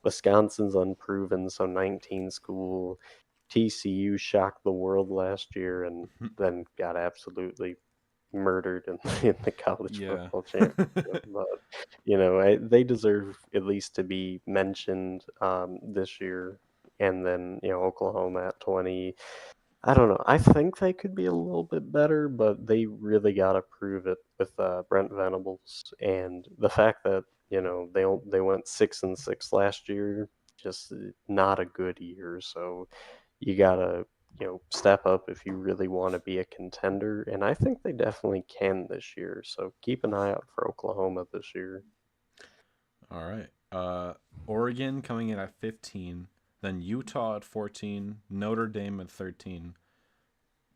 Wisconsin's unproven, so 19's cool. TCU shocked the world last year and then got absolutely murdered in the college football championship. But they deserve at least to be mentioned this year. And then Oklahoma at 20. I don't know. I think they could be a little bit better, but they really got to prove it with Brent Venables and the fact that they went 6-6 last year, just not a good year. So you gotta step up if you really want to be a contender, and I think they definitely can this year. So keep an eye out for Oklahoma this year. All right. Oregon coming in at 15, then Utah at 14, Notre Dame at 13,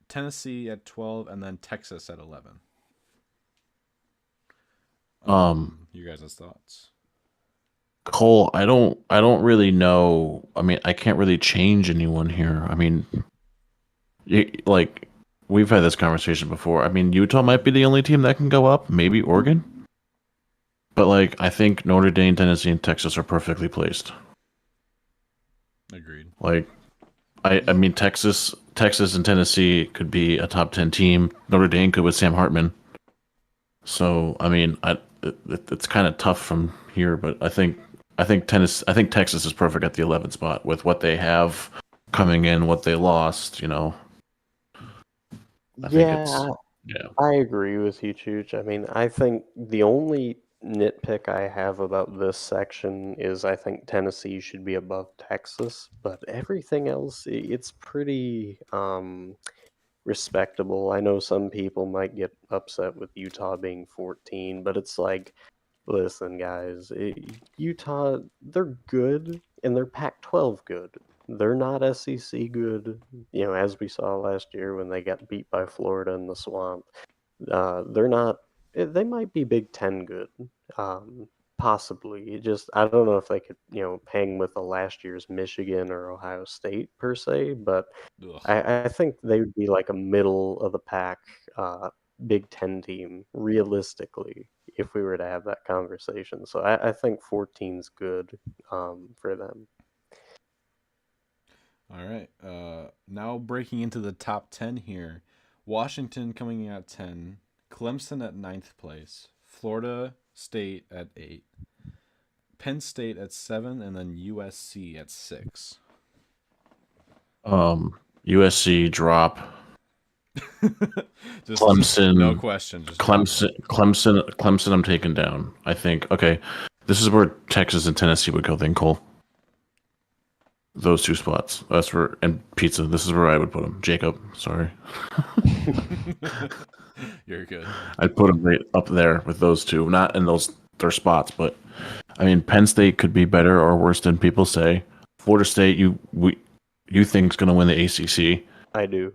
Tennessee at 12, and then Texas at 11. You guys' thoughts? Cole, I don't really know. I mean, I can't really change anyone here. I mean, like we've had this conversation before. I mean, Utah might be the only team that can go up, maybe Oregon. But like I think Notre Dame, Tennessee, and Texas are perfectly placed. Agreed. Like, I mean, Texas and Tennessee could be a top 10 team. Notre Dame could with Sam Hartman. So, I mean, it's kind of tough from here, but I think Texas is perfect at the 11th spot with what they have coming in, what they lost. I think it's yeah. I agree with you, Chooch. I mean, I think the only nitpick I have about this section is I think Tennessee should be above Texas, but everything else, it's pretty respectable. I know some people might get upset with Utah being 14, but it's like, listen, guys, Utah, they're good and they're Pac 12 good. They're not SEC good, as we saw last year when they got beat by Florida in the swamp. They're not, they might be Big Ten good. Possibly. I don't know if they could, hang with the last year's Michigan or Ohio State per se, but Ugh. I think they would be like a middle of the pack Big Ten team, realistically, if we were to have that conversation. So I think 14's good for them. All right. Now breaking into the top 10 here. Washington coming in at 10. Clemson at 9th place. Florida State at 8. Penn State at 7. And then USC at 6. USC drop. Just Clemson. No question. Just Clemson. I'm taking down. I think. Okay, this is where Texas and Tennessee would go. Then Cole. Those two spots. That's where and pizza. This is where I would put them. Jacob. Sorry. You're good. I'd put them right up there with those two. Not in their spots, but I mean, Penn State could be better or worse than people say. Florida State, you think is going to win the ACC. I do.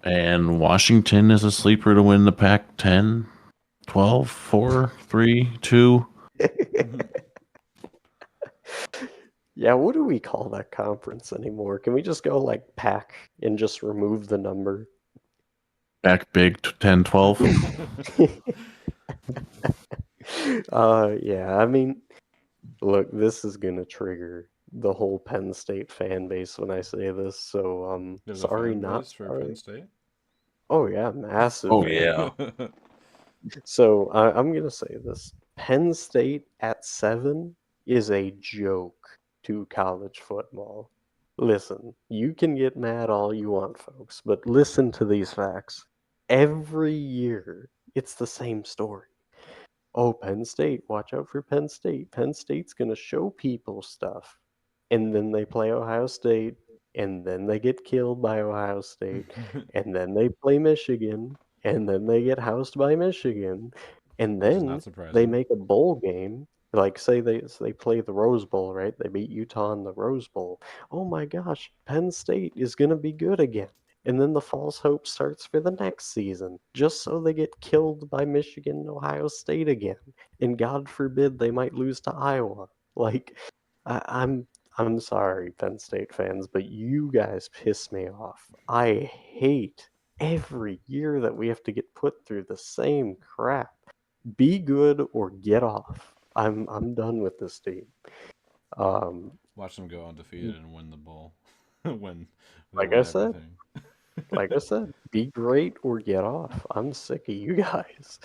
And Washington is a sleeper to win the Pac-10, 12, 4, 3, 2. Yeah, what do we call that conference anymore? Can we just go like Pac and just remove the number? Pac Big 10, 12. Yeah, I mean, look, this is gonna trigger the whole Penn State fan base when I say this. So, There's sorry, a fan not base for sorry. Penn State. Oh yeah, massive. Oh yeah. So I'm gonna say this: Penn State at 7 is a joke to college football. Listen, you can get mad all you want, folks, but listen to these facts. Every year, it's the same story. Oh, Penn State, watch out for Penn State. Penn State's going to show people stuff. And then they play Ohio State, and then they get killed by Ohio State, and then they play Michigan, and then they get housed by Michigan, and Which is then not surprising. they make a bowl game. Like, say they play the Rose Bowl, right? They beat Utah in the Rose Bowl. Oh my gosh, Penn State is going to be good again. And then the false hope starts for the next season, just so they get killed by Michigan and Ohio State again. And God forbid they might lose to Iowa. Like, I'm sorry, Penn State fans, but you guys piss me off. I hate every year that we have to get put through the same crap. Be good or get off. I'm done with this team. Watch them go undefeated and win the bowl. Win Like I said, be great or get off. I'm sick of you guys.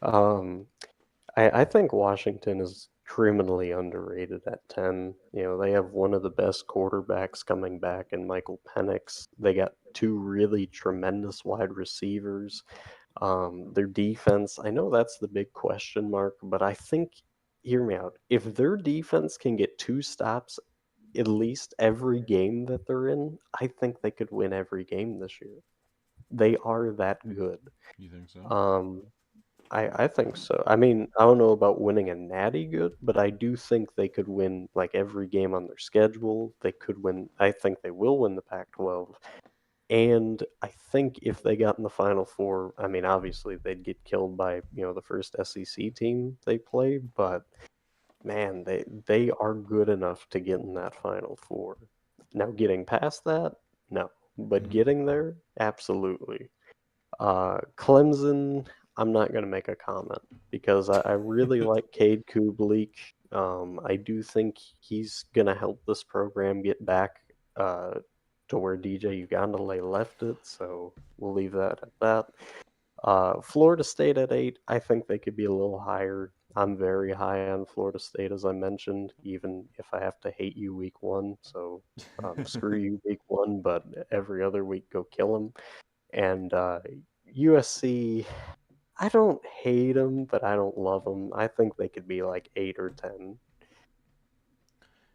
I think Washington is criminally underrated at 10. They have one of the best quarterbacks coming back in Michael Penix. They got two really tremendous wide receivers. Their defense, I know that's the big question mark, but I think, hear me out, if their defense can get 2 stops at least every game that they're in, I think they could win every game this year. They are that good. You think so? I think so. I mean, I don't know about winning a natty good, but I do think they could win like every game on their schedule. They could win. I think they will win the Pac-12. And I think if they got in the Final Four, I mean, obviously they'd get killed by, the first SEC team they play, but man, they are good enough to get in that Final Four. Now, getting past that, no. But getting there, absolutely. Clemson, I'm not going to make a comment because I really like Cade Kublik. I do think he's going to help this program get back to where DJ Ugandale left it, so we'll leave that at that. Florida State at 8, I think they could be a little higher. I'm very high on Florida State, as I mentioned, even if I have to hate you week 1. So screw you week 1, but every other week go kill them. And USC, I don't hate them, but I don't love them. I think they could be like 8 or 10.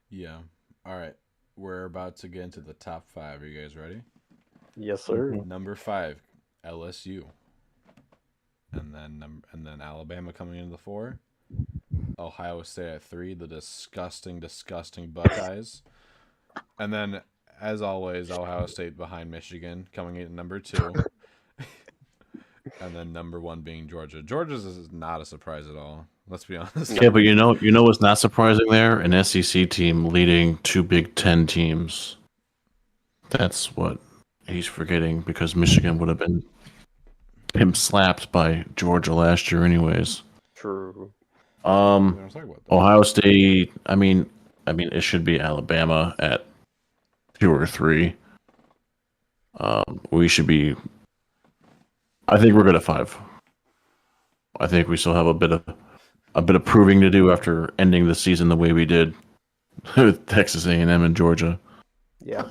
Yeah. All right. We're about to get into the top 5. Are you guys ready? Yes, sir. Number 5, LSU. And then Alabama coming into the 4. Ohio State at 3, the disgusting Buckeyes. And then, as always, Ohio State behind Michigan, coming in at number 2. And then number 1 being Georgia. Georgia's is not a surprise at all. Let's be honest. Yeah, but you know what's not surprising there? An SEC team leading 2 Big Ten teams. That's what he's forgetting, because Michigan would have been slapped by Georgia last year, anyways. True. We don't talk about that. Ohio State. I mean, it should be Alabama at 2 or 3. We should be. I think we're good at 5. I think we still have a bit of proving to do after ending the season the way we did with Texas A&M and Georgia. Yeah.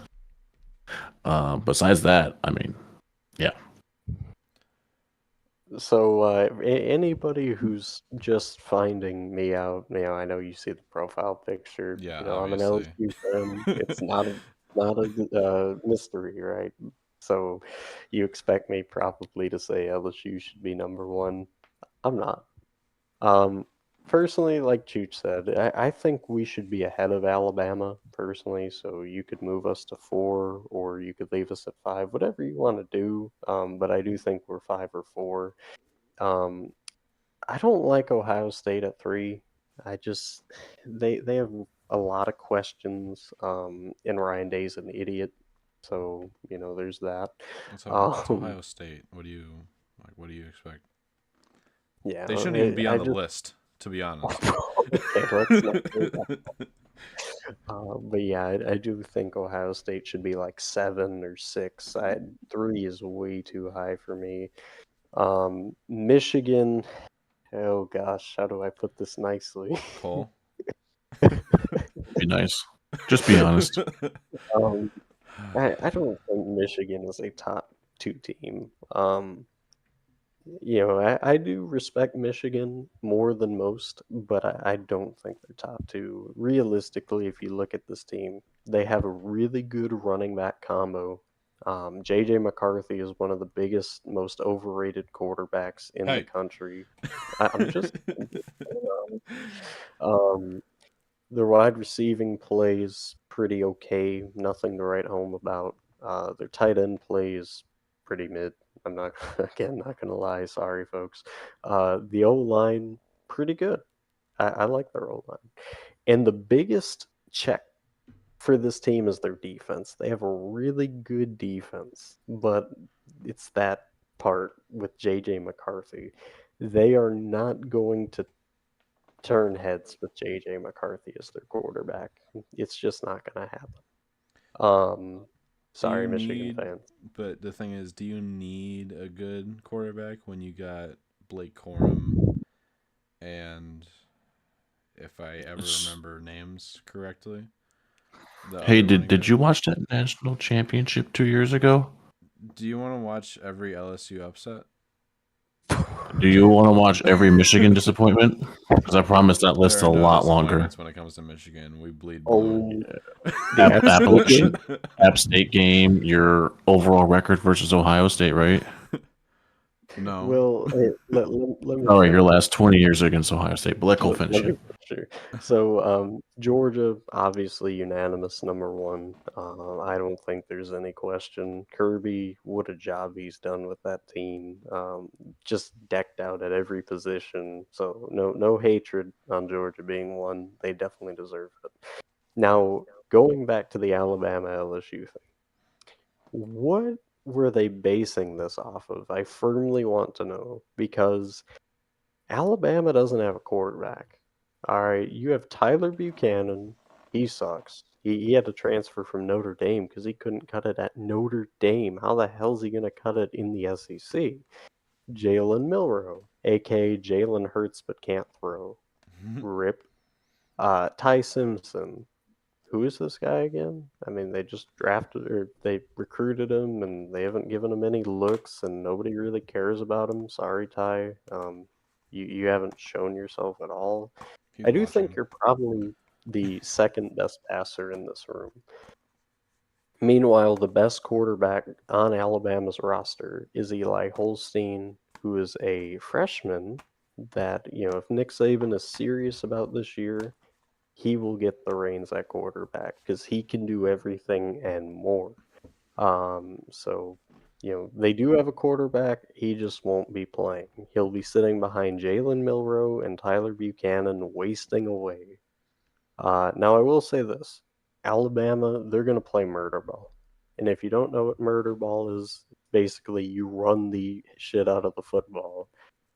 Besides that, I mean, yeah. So anybody who's just finding me out, I know you see the profile picture. Yeah, I'm an obviously. LSU fan. It's not a mystery, right? So you expect me probably to say LSU should be number 1. I'm not. Personally, like Chooch said, I think we should be ahead of Alabama, personally, so you could move us to 4, or you could leave us at 5, whatever you want to do, but I do think we're 5 or 4. I don't like Ohio State at 3. They have a lot of questions, and Ryan Day's an idiot, so, there's that. It's Ohio State. What do you expect? Yeah, They shouldn't even be on the list, to be honest. Okay, let's not do that. But yeah, I do think Ohio State should be like 7 or 6. 3 is way too high for me. Michigan, oh gosh, how do I put this nicely? Cole? Be nice. Just be honest. I don't think Michigan is a top 2 team. I do respect Michigan more than most, but I don't think they're top 2. Realistically, if you look at this team, they have a really good running back combo. JJ McCarthy is one of the biggest, most overrated quarterbacks in the country. I'm just their wide receiving plays pretty okay, nothing to write home about. Their tight end plays pretty mid. I'm not gonna lie. Sorry, folks. The O-line, pretty good. I like their O-line. And the biggest check for this team is their defense. They have a really good defense, but it's that part with JJ McCarthy. They are not going to turn heads with JJ McCarthy as their quarterback. It's just not going to happen. Sorry, Michigan fans. But the thing is, do you need a good quarterback when you got Blake Corum and, if I ever remember names correctly? Hey, did you watch that national championship 2 years ago? Do you want to watch every LSU upset? Do you want to watch every Michigan disappointment? Because I promise that list's a lot longer. When it comes to Michigan, we bleed blue. The App State game, your overall record versus Ohio State, right? No. Well, let me. All right, your last 20 years against Ohio State. Blake will finish it. Sure. So, Georgia, obviously unanimous number 1. I don't think there's any question. Kirby, what a job he's done with that team. Just decked out at every position. So no hatred on Georgia being 1. They definitely deserve it. Now, going back to the Alabama LSU thing, what were they basing this off of? I firmly want to know, because Alabama doesn't have a quarterback. All right, you have Tyler Buchanan. He sucks. He had to transfer from Notre Dame because he couldn't cut it at Notre Dame. How the hell's he going to cut it in the SEC? Jalen Milrow, aka Jalen Hurts but can't throw. Rip. Ty Simpson. Who is this guy again? I mean, they just drafted or they recruited him and they haven't given him any looks and nobody really cares about him. Sorry, Ty. You haven't shown yourself at all. He's I do watching. think you're probably the second best passer in this room. Meanwhile, the best quarterback on Alabama's roster is Eli Holstein, who is a freshman that, if Nick Saban is serious about this year, he will get the reins at quarterback because he can do everything and more. So, they do have a quarterback. He just won't be playing. He'll be sitting behind Jalen Milrow and Tyler Buchanan, wasting away. Now, I will say this. Alabama, they're going to play murder ball. And if you don't know what murder ball is, basically you run the shit out of the football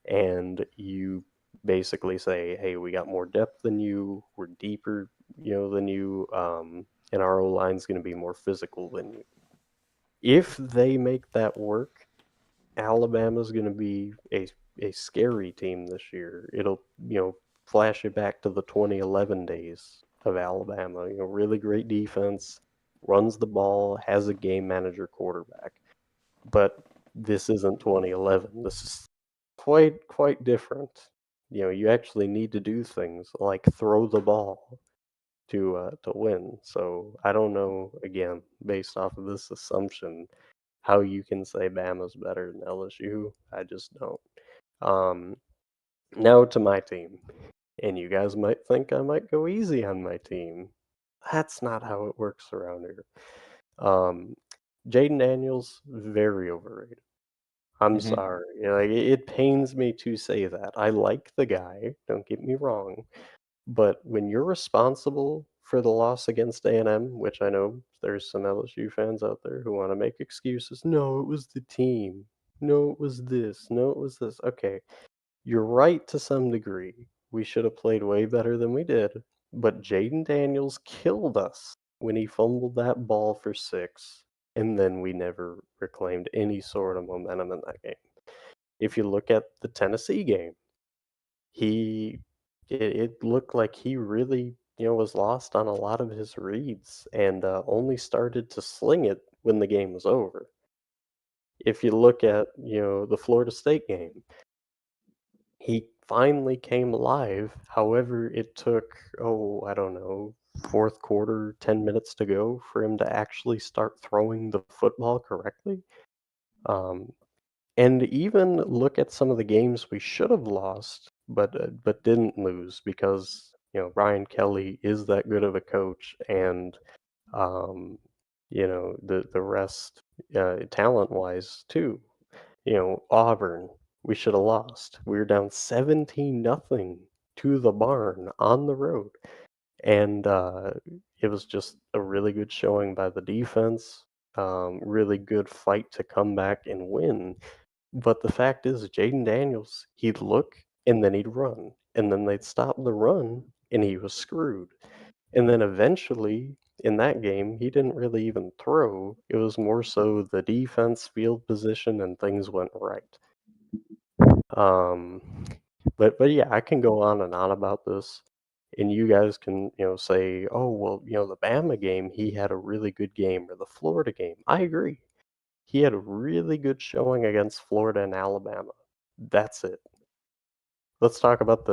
and you basically say, hey, we got more depth than you, we're deeper, than you, and our O-line's going to be more physical than you. If they make that work, Alabama's going to be a scary team this year. It'll, flash it back to the 2011 days of Alabama. Really great defense, runs the ball, has a game manager quarterback. But this isn't 2011. This is quite different. You actually need to do things like throw the ball to win. So I don't know, again, based off of this assumption, how you can say Bama's better than LSU. I just don't. Now to my team. And you guys might think I might go easy on my team. That's not how it works around here. Jaden Daniels, very overrated. I'm sorry. Like, it pains me to say that. I like the guy, don't get me wrong. But when you're responsible for the loss against A&M, which I know there's some LSU fans out there who want to make excuses. No, it was the team. No, it was this. No, it was this. Okay, you're right to some degree. We should have played way better than we did. But Jaden Daniels killed us when he fumbled that ball for 6, and then we never reclaimed any sort of momentum in that game. If you look at the Tennessee game, it looked like he really, was lost on a lot of his reads and only started to sling it when the game was over. If you look at, the Florida State game, he finally came alive. However, it took, I don't know, fourth quarter, 10 minutes to go for him to actually start throwing the football correctly. And even look at some of the games we should have lost, but didn't lose because Ryan Kelly is that good of a coach, and the rest talent wise too. Auburn, we should have lost. We were down 17-0 to the barn on the road, and it was just a really good showing by the defense. Really good fight to come back and win. But the fact is, Jaden Daniels, he'd look and then he'd run, and then they'd stop the run, and he was screwed. And then eventually, in that game, he didn't really even throw. It was more so the defense, field position, and things went right. But yeah, I can go on and on about this, and you guys can say, oh well, the Bama game, he had a really good game, or the Florida game. I agree. He had a really good showing against Florida and Alabama. That's it. Let's talk about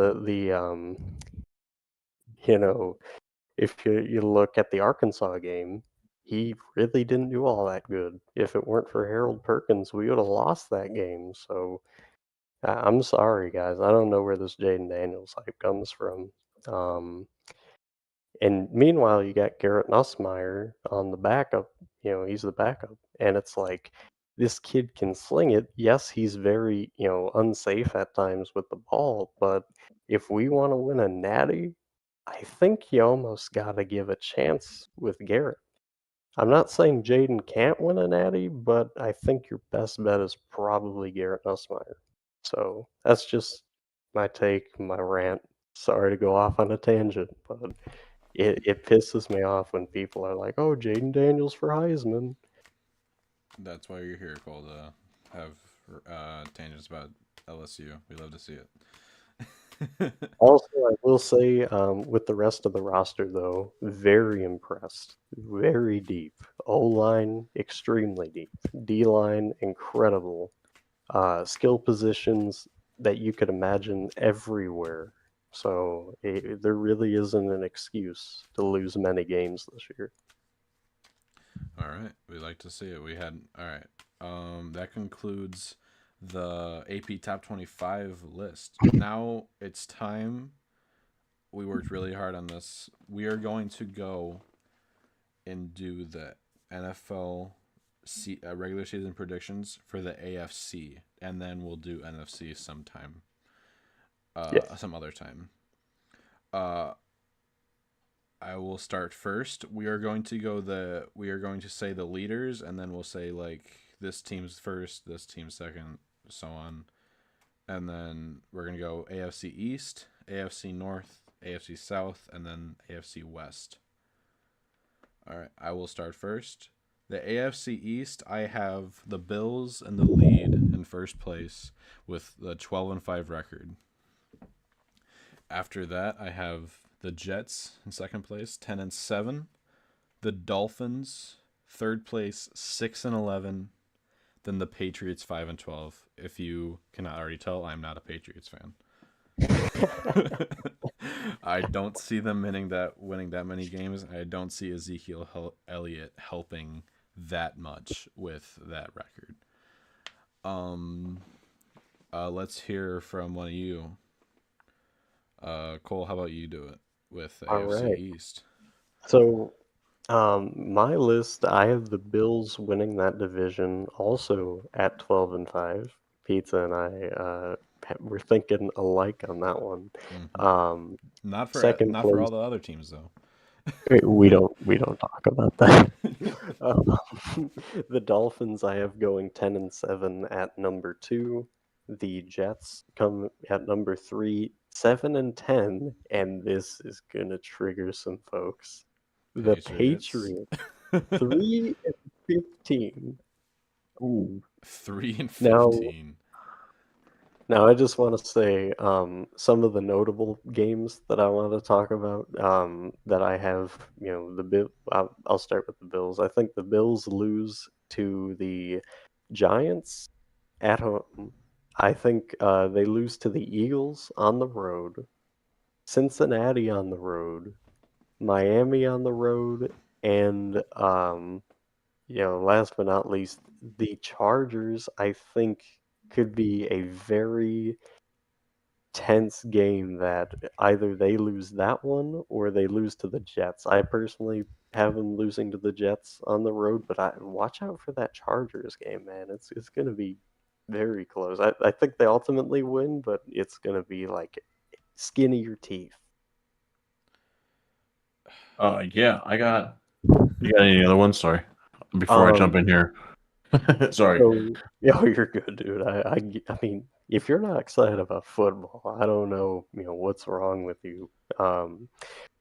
if you look at the Arkansas game, he really didn't do all that good. If it weren't for Harold Perkins, we would have lost that game. So I'm sorry, guys. I don't know where this Jaden Daniels hype comes from. And meanwhile, you got Garrett Nussmeier on the backup. He's the backup. And it's like, this kid can sling it. Yes, he's very, unsafe at times with the ball. But if we want to win a natty, I think you almost got to give a chance with Garrett. I'm not saying Jaden can't win a natty, but I think your best bet is probably Garrett Nussmeier. So that's just my take, my rant. Sorry to go off on a tangent, but it pisses me off when people are like, "Oh, Jaden Daniels for Heisman." That's why you're here, Cole, to have tangents about LSU. We love to see it. Also, I will say, with the rest of the roster, though, very impressed. Very deep. O line, extremely deep. D line, incredible. Skill positions that you could imagine everywhere. So there really isn't an excuse to lose many games this year. All right, we like to see it. We had all right. That concludes the AP Top 25 list. Now it's time. We worked really hard on this. We are going to go and do the NFL regular season predictions for the AFC, and then we'll do NFC sometime. Yes. Some other time. I will start first. We are going to say the leaders, and then we'll say like this team's first, this team's second, so on. And then we're gonna go AFC East, AFC North, AFC South, and then AFC West. All right, I will start first. The AFC East, I have the Bills in the lead in first place with the 12-5 record. After that, I have the Jets in second place, 10-7. The Dolphins, third place, 6-11. Then the Patriots, 5-12. If you cannot already tell, I'm not a Patriots fan. I don't see them winning that many games. I don't see Ezekiel Elliott helping that much with that record. Let's hear from one of you. Cole, how about you do it with the All AFC right. East? So, my list, I have the Bills winning that division, also at 12-5. Pizza and I we're thinking alike on that one. Mm-hmm. Not for Second all place, the other teams though. we don't talk about that. The Dolphins, I have going 10-7 at number 2. The Jets come at number 3, 7-10, and this is gonna trigger some folks. The Patriots, 3-15. Ooh. 3-15. Now I just want to say some of the notable games that I want to talk about that I have. I'll start with the Bills. I think the Bills lose to the Giants at home. I think they lose to the Eagles on the road, Cincinnati on the road, Miami on the road, and last but not least, the Chargers, I think, could be a very tense game that either they lose that one or they lose to the Jets. I personally have them losing to the Jets on the road, but watch out for that Chargers game, man. It's going to be very close. I think they ultimately win, but it's going to be like skin of your teeth. Yeah, you got any other ones? Sorry. Before I jump in here. Sorry. You're good, dude. I mean, if you're not excited about football, I don't know, what's wrong with you.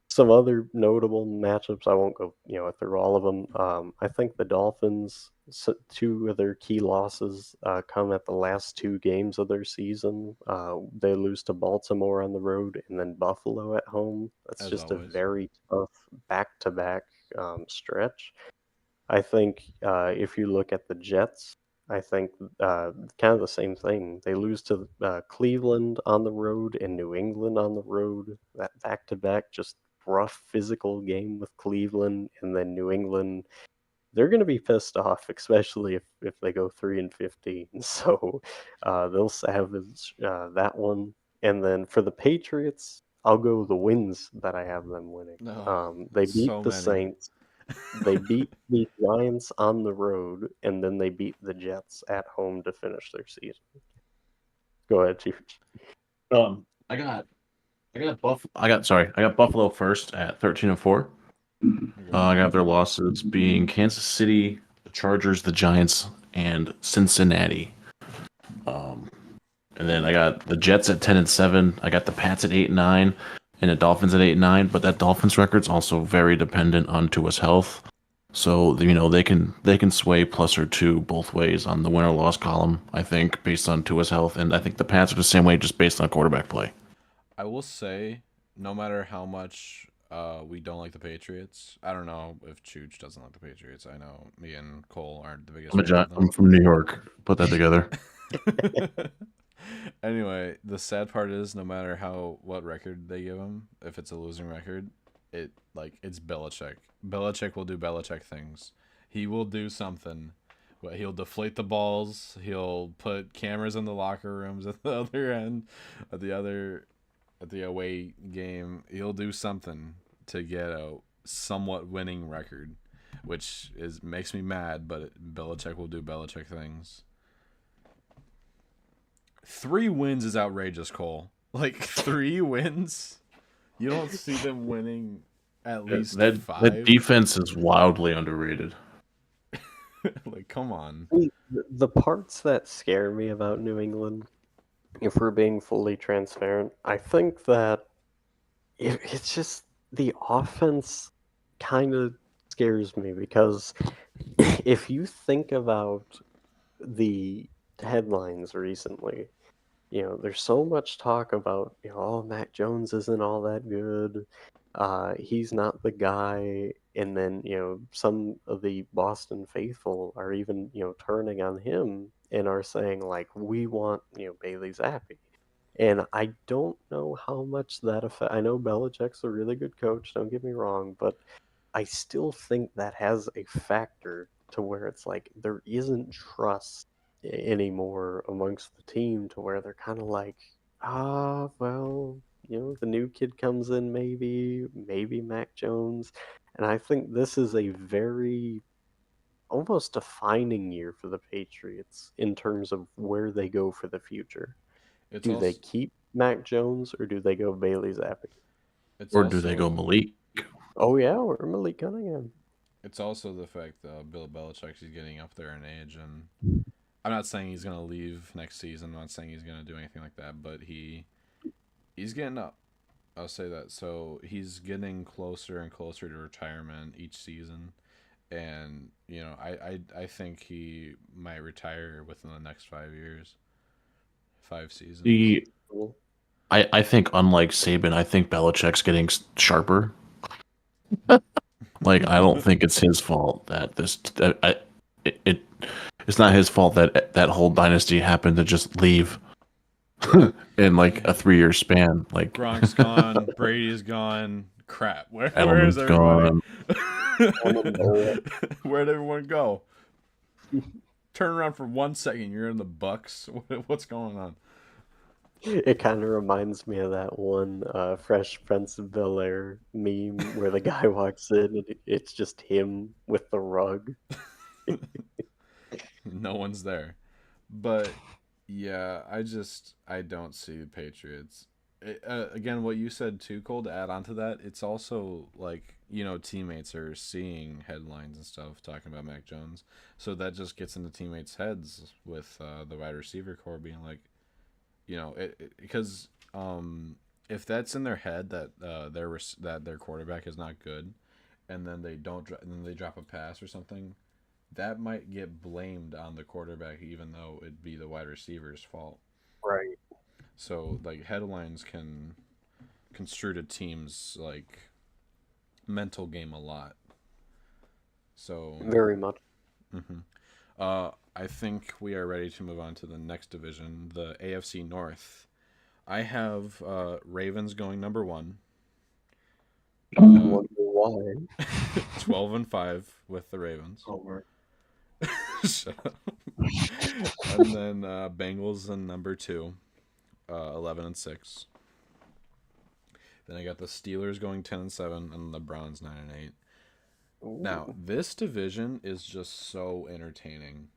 Some other notable matchups, I won't go, through all of them. I think the Dolphins, 2 of their key losses come at the last 2 games of their season. They lose to Baltimore on the road and then Buffalo at home. That's As just always. a very tough back-to-back stretch. I think if you look at the Jets, I think kind of the same thing. They lose to Cleveland on the road and New England on the road. That back-to-back, just rough physical game with Cleveland, and then New England. They're going to be pissed off, especially if they go 3-15. So they'll savage that one. And then for the Patriots, I'll go the wins that I have them winning. They beat the Saints. They beat the Lions on the road, and then they beat the Jets at home to finish their season. Go ahead, Chief. I got Buffalo first at 13-4. I got their losses being Kansas City, the Chargers, the Giants, and Cincinnati. And then I got the Jets at 10-7. I got the Pats at 8-9, and the Dolphins at 8-9. But that Dolphins record's also very dependent on Tua's health. So they can sway plus or two both ways on the win or loss column. I think based on Tua's health, and I think the Pats are the same way, just based on quarterback play. I will say, no matter how much we don't like the Patriots, I don't know if Chooch doesn't like the Patriots. I know me and Cole aren't the biggest fans of I'm from New York. Put that together. them. Anyway, the sad part is, no matter what record they give him, if it's a losing record, it's Belichick. Belichick will do Belichick things. He will do something. He'll deflate the balls. He'll put cameras in the locker rooms at the other end, at the away game. He'll do something to get a somewhat winning record, which makes me mad. But Belichick will do Belichick things. 3 wins is outrageous, Cole. Like 3 wins, you don't see them winning at least 5. That defense is wildly underrated. Like, come on. The parts that scare me about New England, if we're being fully transparent, I think that it's just the offense kind of scares me because if you think about the headlines recently, there's so much talk about, oh, Mac Jones isn't all that good. He's not the guy. And then, some of the Boston faithful are even, turning on him and are saying, like, we want, Bailey Zappi. And I don't know how much that affects. I know Belichick's a really good coach, don't get me wrong, but I still think that has a factor to where it's like there isn't trust anymore amongst the team to where they're kind of like, well, the new kid comes in, maybe Mac Jones. And I think this is a very almost defining year for the Patriots in terms of where they go for the future. It's Do they also keep Mac Jones or do they go Bailey Zappi? it's Or do they go also Malik? Oh yeah, or Malik Cunningham. it's also the fact that Bill Belichick is getting up there in age, and I'm not saying he's gonna leave next season. I'm not saying he's gonna do anything like that, but he's getting up. I'll say that. So he's getting closer and closer to retirement each season, and I think he might retire within the next 5 years, 5 seasons. I think unlike Saban, I think Belichick's getting sharper. Like I don't think it's his fault that it's not his fault that that whole dynasty happened to just leave in like a 3-year span. Like Gronk's gone, Brady's gone. Crap. Where Edelman's is everybody? gone. Where'd everyone go? Turn around for 1 second. You're in the Bucks. What's going on? It kind of reminds me of that one Fresh Prince of Bel-Air meme where the guy walks in and it's just him with the rug. No one's there. But yeah, I don't see the Patriots. Again, what you said too, Cole, to add on to that, it's also like, teammates are seeing headlines and stuff talking about Mac Jones. So that just gets into teammates' heads with the wide receiver core being like, because if that's in their head that their quarterback is not good, and then they don't and then they drop a pass or something, that might get blamed on the quarterback, even though it'd be the wide receiver's fault. Right. So like headlines can construe a team's like mental game a lot. So Very much. mhm. I think we are ready to move on to the next division, the AFC North. I have Ravens going number 1. Wonder why. 12-5 with the Ravens. Homer. Shut up. And then Bengals in number 2, 11-6. Then I got the Steelers going 10-7, and the Browns 9-8. Ooh, Now this division is just so entertaining.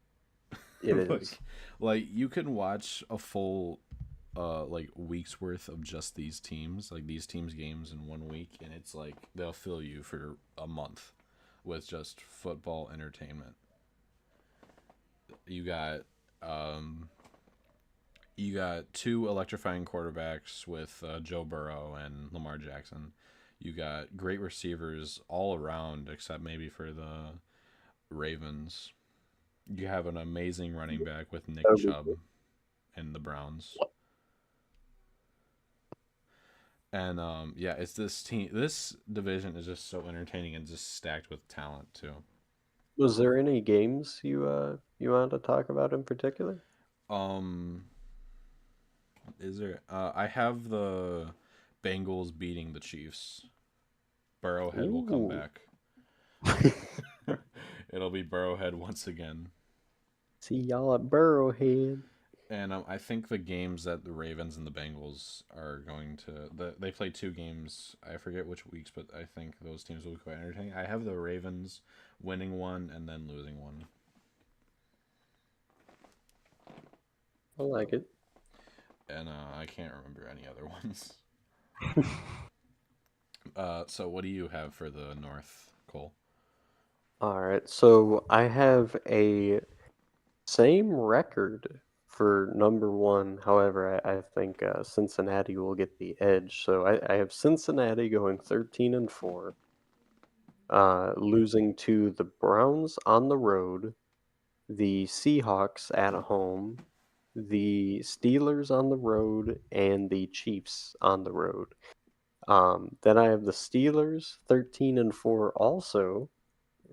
it like, is. like you can watch a full like week's worth of just these teams, like these teams games in 1 week, and it's like they'll fill you for a month with just football entertainment. You got You got two electrifying quarterbacks with Joe Burrow and Lamar Jackson. You got great receivers all around, except maybe for the Ravens. You have an amazing running back with Nick Chubb and the Browns. And yeah, it's this team. This division is just so entertaining and just stacked with talent too. Was there any games you wanted to talk about in particular? Um, is there? I have the Bengals beating the Chiefs. Burrowhead will come Ooh. back. It'll be Burrowhead once again. See y'all at Burrowhead. And I think the games that the Ravens and the Bengals are going to they play two games. I forget which weeks, but I think those teams will be quite entertaining. I have the Ravens winning one and then losing one. I like it. And I can't remember any other ones. So what do you have for the North, Cole? All right, so I have a same record for number one. However, I think Cincinnati will get the edge. So I have Cincinnati going 13-4, losing to the Browns on the road, the Seahawks at home, the Steelers on the road, and the Chiefs on the road. Then I have the Steelers 13-4 also.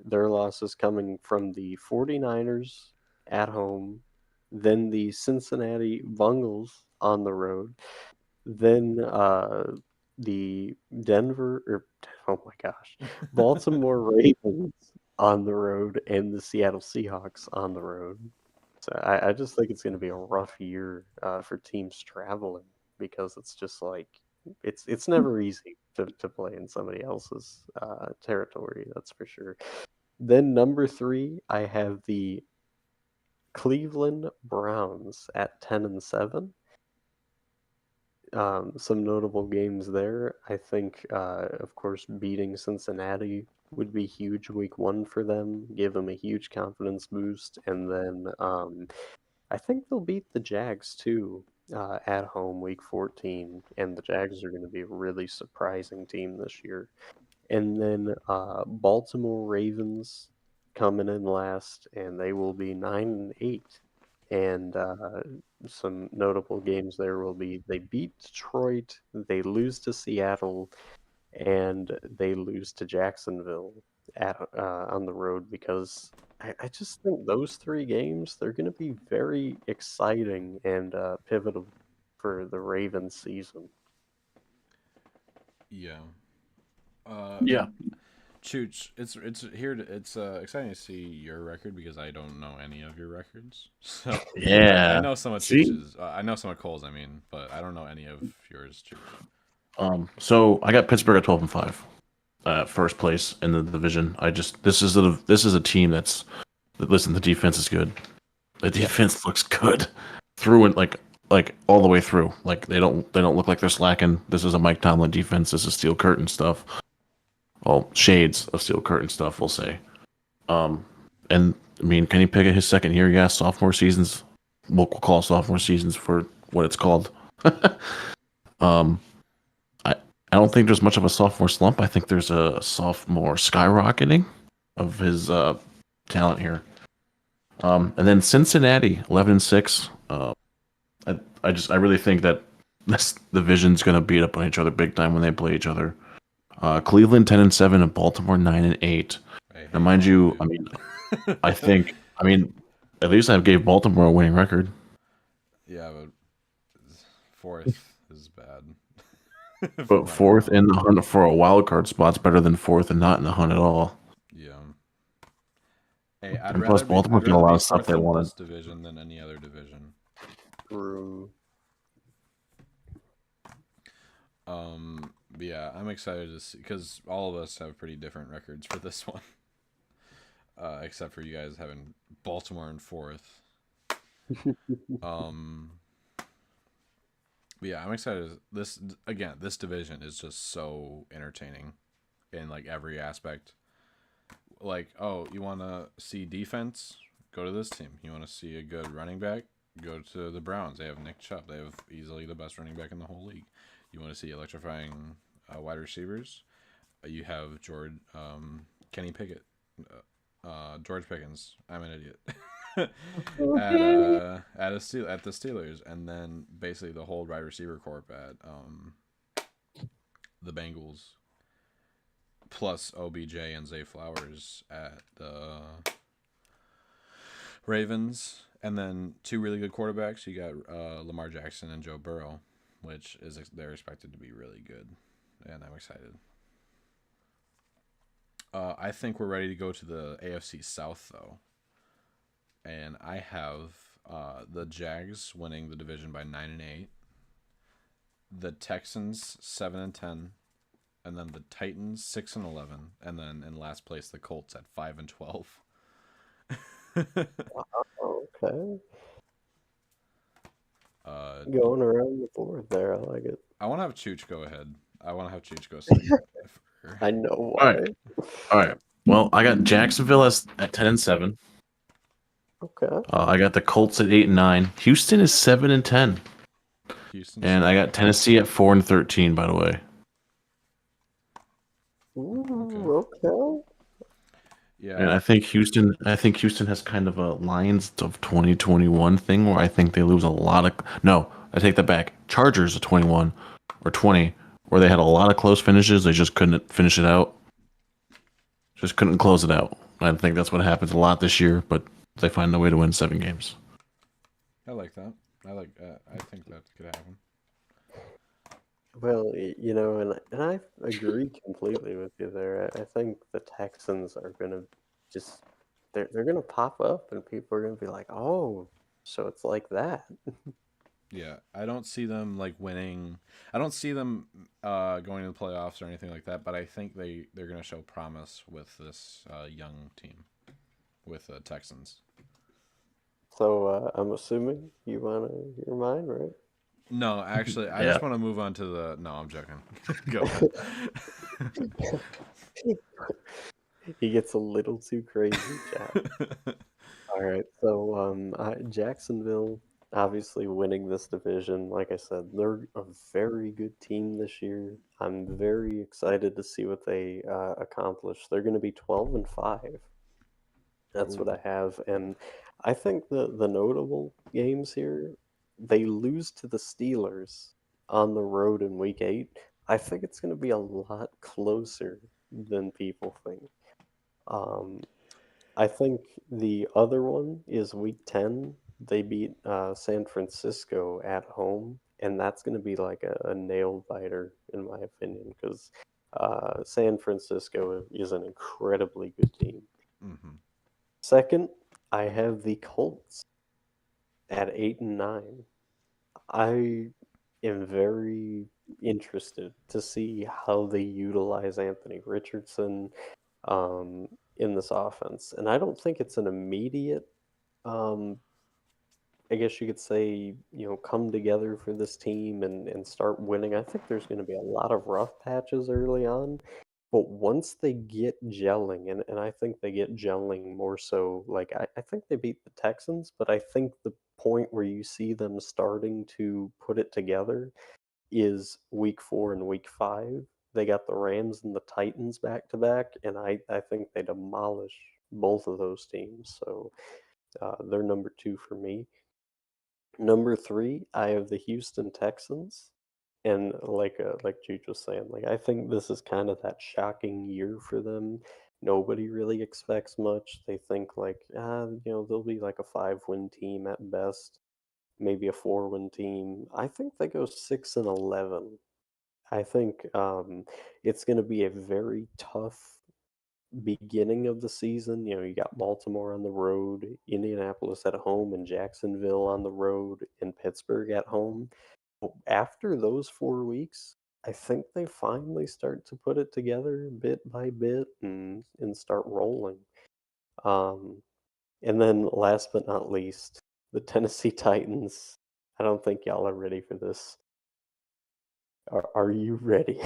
Their losses coming from the 49ers at home, then the Cincinnati Bengals on the road, then the oh my gosh, Baltimore Ravens on the road, and the Seattle Seahawks on the road. So I just think it's going to be a rough year for teams traveling because it's just like it's never easy to play in somebody else's territory. That's for sure. Then number three, I have the Cleveland Browns at 10-7. Some notable games there. I think, of course, beating Cincinnati would be huge week one for them, give them a huge confidence boost, and then I think they'll beat the Jags too at home week 14, and the Jags are going to be a really surprising team this year. And then Baltimore Ravens coming in last, and they will be 9-8. And some notable games there will be they beat Detroit, they lose to Seattle, and they lose to Jacksonville at on the road because I just think those three games they're going to be very exciting and pivotal for the Ravens season. Yeah. Yeah. Chooch, it's exciting to see your record because I don't know any of your records. So Yeah. I know some of See? Chooch's. I know some of Cole's. I mean, but I don't know any of yours, Chooch. So I got Pittsburgh at 12-5, first place in the division. This is a team listen. The defense is good. The defense looks good through and like all the way through. Like they don't look like they're slacking. This is a Mike Tomlin defense. This is steel curtain stuff. Well, shades of steel curtain stuff, we'll say. And I mean, Kenny Pickett, his second year, yeah, sophomore seasons. We'll call sophomore seasons for what it's called. I don't think there's much of a sophomore slump. I think there's a sophomore skyrocketing of his talent here. And then Cincinnati, 11-6. I really think that this division's going to beat up on each other big time when they play each other. Cleveland 10-7 and Baltimore 9-8. Now, mind you, I mean, I mean, at least I gave Baltimore a winning record. Yeah, but fourth is bad. But fourth in the hunt for a wild card spot's better than fourth and not in the hunt at all. Yeah. Hey, I'd And plus, rather Baltimore I'd got a rather lot be of stuff fourth they in wanted. this division than any other division. True. Yeah, I'm excited to see because all of us have pretty different records for this one. Except for you guys having Baltimore in fourth. Yeah, I'm excited. This division is just so entertaining in like every aspect. Like, oh, you want to see defense? Go to this team. You want to see a good running back? Go to the Browns. They have Nick Chubb. They have easily the best running back in the whole league. You want to see electrifying wide receivers? You have Kenny Pickett, George Pickens. I'm an idiot. at the Steelers, and then basically the whole wide receiver corps at the Bengals, plus OBJ and Zay Flowers at the Ravens, and then two really good quarterbacks. You got Lamar Jackson and Joe Burrow, which is they're expected to be really good, and I'm excited. I think we're ready to go to the AFC South though, and I have the Jags winning the division by 9-8, the Texans 7-10, and then the Titans 6-11, and then in last place the Colts at 5-12. Okay. Going around the board there, I like it. I want to have Chooch go ahead. I want to have Chooch go second. I know why. All right. Well, I got Jacksonville at 10-7. Okay. I got the Colts at 8-9. Houston is 7-10. Houston. And I got Tennessee at 4-13. By the way. Ooh, okay. Yeah. And I think Houston has kind of a Lions of 2021 thing where I think they lose a lot of. No, I take that back. Chargers of 21 or 20, where they had a lot of close finishes. They just couldn't finish it out. Just couldn't close it out. I think that's what happens a lot this year, but they find a way to win 7 games. I like that. I think that could happen. Well, and I agree completely with you there. I think the Texans are gonna just they're gonna pop up, and people are gonna be like, "Oh, so it's like that." Yeah, I don't see them like winning. I don't see them going to the playoffs or anything like that. But I think they're going to show promise with this young team, with the Texans. So I'm assuming you want to hear mine, right? No, actually, I just want to move on to the. No, I'm joking. Go ahead. He gets a little too crazy, Jack. All right, so Jacksonville obviously winning this division. Like I said, they're a very good team this year. I'm very excited to see what they accomplish. They're going to be 12-5. That's what I have, and I think the notable games here, they lose to the Steelers on the road in Week 8. I think it's going to be a lot closer than people think. I think the other one is Week 10. They beat San Francisco at home, and that's going to be like a nail biter, in my opinion, because San Francisco is an incredibly good team. Mm-hmm. Second, I have the Colts at 8-9. I am very interested to see how they utilize Anthony Richardson in this offense. And I don't think it's an immediate, I guess you could say, come together for this team and start winning. I think there's going to be a lot of rough patches early on. But once they get gelling, and I think they get gelling more so, like, I think they beat the Texans, but I think the point where you see them starting to put it together is Week 4 and Week 5. They got the Rams and the Titans back to back, and I think they demolish both of those teams. So they're number 2 for me. Number 3, I have the Houston Texans. And like Jude was saying, like, I think this is kind of that shocking year for them. Nobody really expects much. They think like, they'll be like a 5-win team at best, maybe a 4-win team. I think they go 6-11. I think it's going to be a very tough beginning of the season. You got Baltimore on the road, Indianapolis at home, and Jacksonville on the road, and Pittsburgh at home. After those 4 weeks, I think they finally start to put it together bit by bit and start rolling. And then last but not least, the Tennessee Titans. I don't think y'all are ready for this. Are you ready?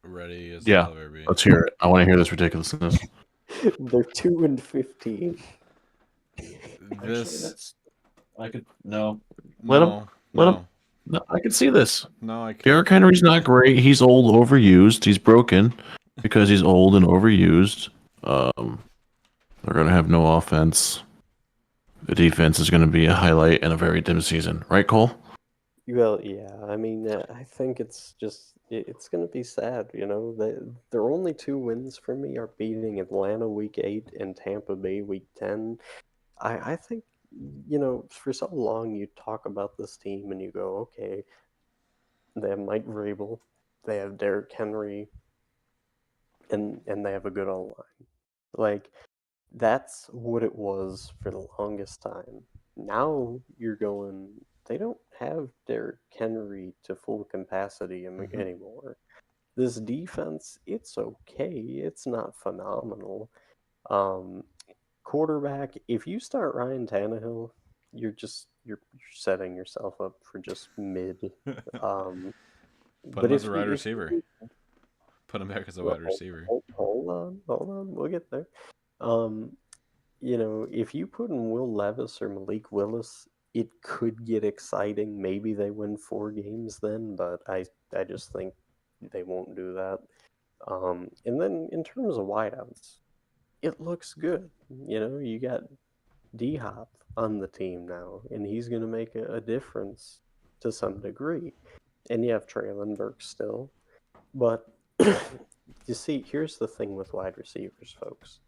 Ready as Yeah, I'll ever be. let's hear it. I want to hear this ridiculousness. They're 2-15. This I could no. Let him. No, Let him. no, No, I can see this. no. I can't. Derrick Henry's not great. He's old, overused. He's broken because he's old and overused. They're gonna have no offense. The defense is gonna be a highlight in a very dim season, right, Cole? Well, yeah. I mean, I think it's just it's gonna be sad. Their only two wins for me are beating Atlanta Week 8 and Tampa Bay Week 10. I think for so long you talk about this team and you go, okay, they have Mike Vrabel, they have Derrick Henry, and they have a good O line. Like that's what it was for the longest time. Now you're going, they don't have Derrick Henry to full capacity anymore. This defense, it's okay. It's not phenomenal. Um, Quarterback, if you start Ryan Tannehill, you're setting yourself up for just mid. Um, Put but him as a if wide you, if receiver. you Put him back as a well, wide receiver. hold on, we'll get there. Um, if you put in Will Levis or Malik Willis, it could get exciting. Maybe they win 4 games then, but I just think they won't do that. And then in terms of wideouts, it looks good. You got D Hop on the team now, and he's going to make a difference to some degree. And you have Traylon Burks still. But you see, here's the thing with wide receivers, folks.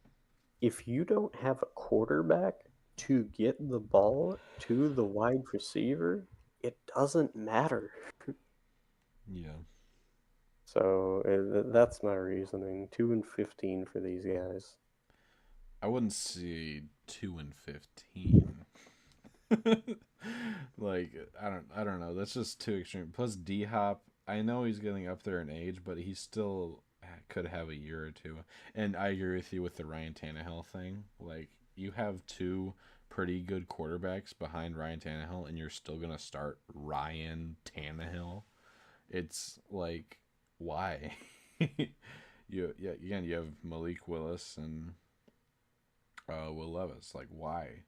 If you don't have a quarterback to get the ball to the wide receiver, it doesn't matter. Yeah. So that's my reasoning. 2-15 for these guys. I wouldn't say 2-15. Like I don't know. That's just too extreme. Plus D Hop, I know he's getting up there in age, but he still could have a year or two. And I agree with you with the Ryan Tannehill thing. Like you have two pretty good quarterbacks behind Ryan Tannehill, and you're still gonna start Ryan Tannehill. It's like why? You have Malik Willis and Will Levis. Like why?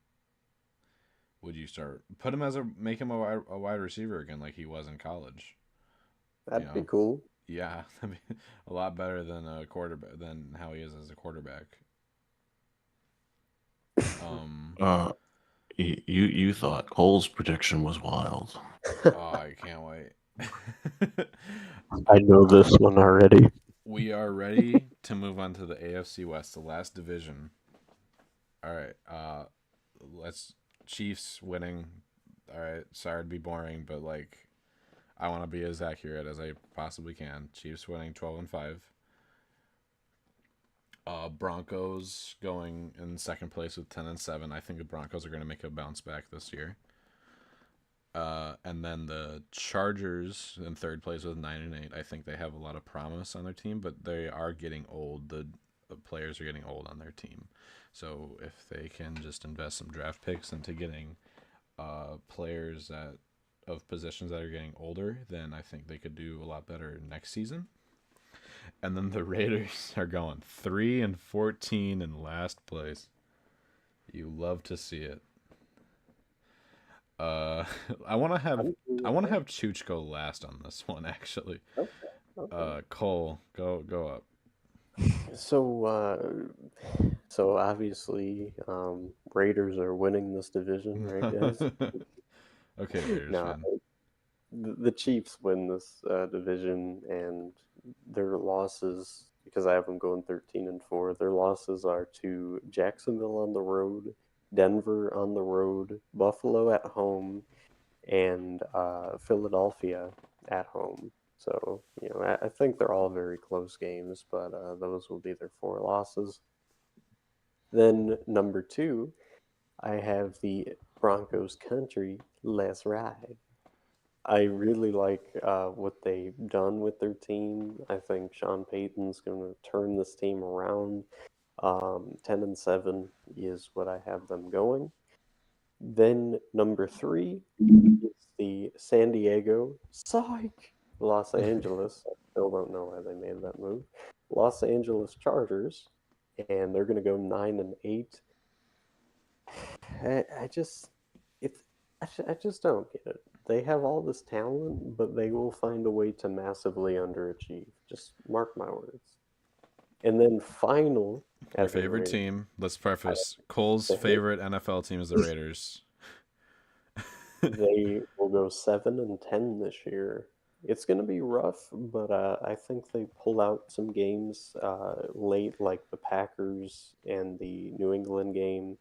Would you start put him as make him a wide receiver again like he was in college? You That'd be know, cool. yeah, that'd be a lot better than a quarterback than how he is as a quarterback. Um, Uh, you thought Cole's prediction was wild. oh, I can't wait. I know this one already. We are ready to move on to the AFC West, the last division. All right, let's Chiefs winning. All right, sorry to be boring, but like I want to be as accurate as I possibly can. Chiefs winning 12-5. Broncos going in second place with 10-7. I think the Broncos are going to make a bounce back this year. And then the Chargers in third place with 9-8. I think they have a lot of promise on their team, but they are getting old. The players are getting old on their team. So if they can just invest some draft picks into getting players that of positions that are getting older, then I think they could do a lot better next season. And then the Raiders are going 3-14 in last place. You love to see it. Uh, I want to have Chooch go last on this one actually. Okay. Cole, go up. So obviously, Raiders are winning this division, right, guys? Okay, Raiders No, fan. the Chiefs win this division, and their losses, because I have them going 13-4. Their losses are to Jacksonville on the road, Denver on the road, Buffalo at home, and Philadelphia at home. So, I think they're all very close games, but those will be their 4 losses. Then number 2, I have the Broncos country. Let's ride. I really like what they've done with their team. I think Sean Payton's going to turn this team around. 10-7 is what I have them going. Then number 3 is the San Diego Los Angeles. I still don't know why they made that move. Los Angeles Chargers, and they're going to go 9-8. I just it's I just don't get it. They have all this talent, but they will find a way to massively underachieve. Just mark my words. And then final, Your as a favorite Raider, team. Let's preface Cole's they favorite NFL team is the Raiders. they will go 7-10 this year. It's going to be rough, but I think they pull out some games late, like the Packers and the New England game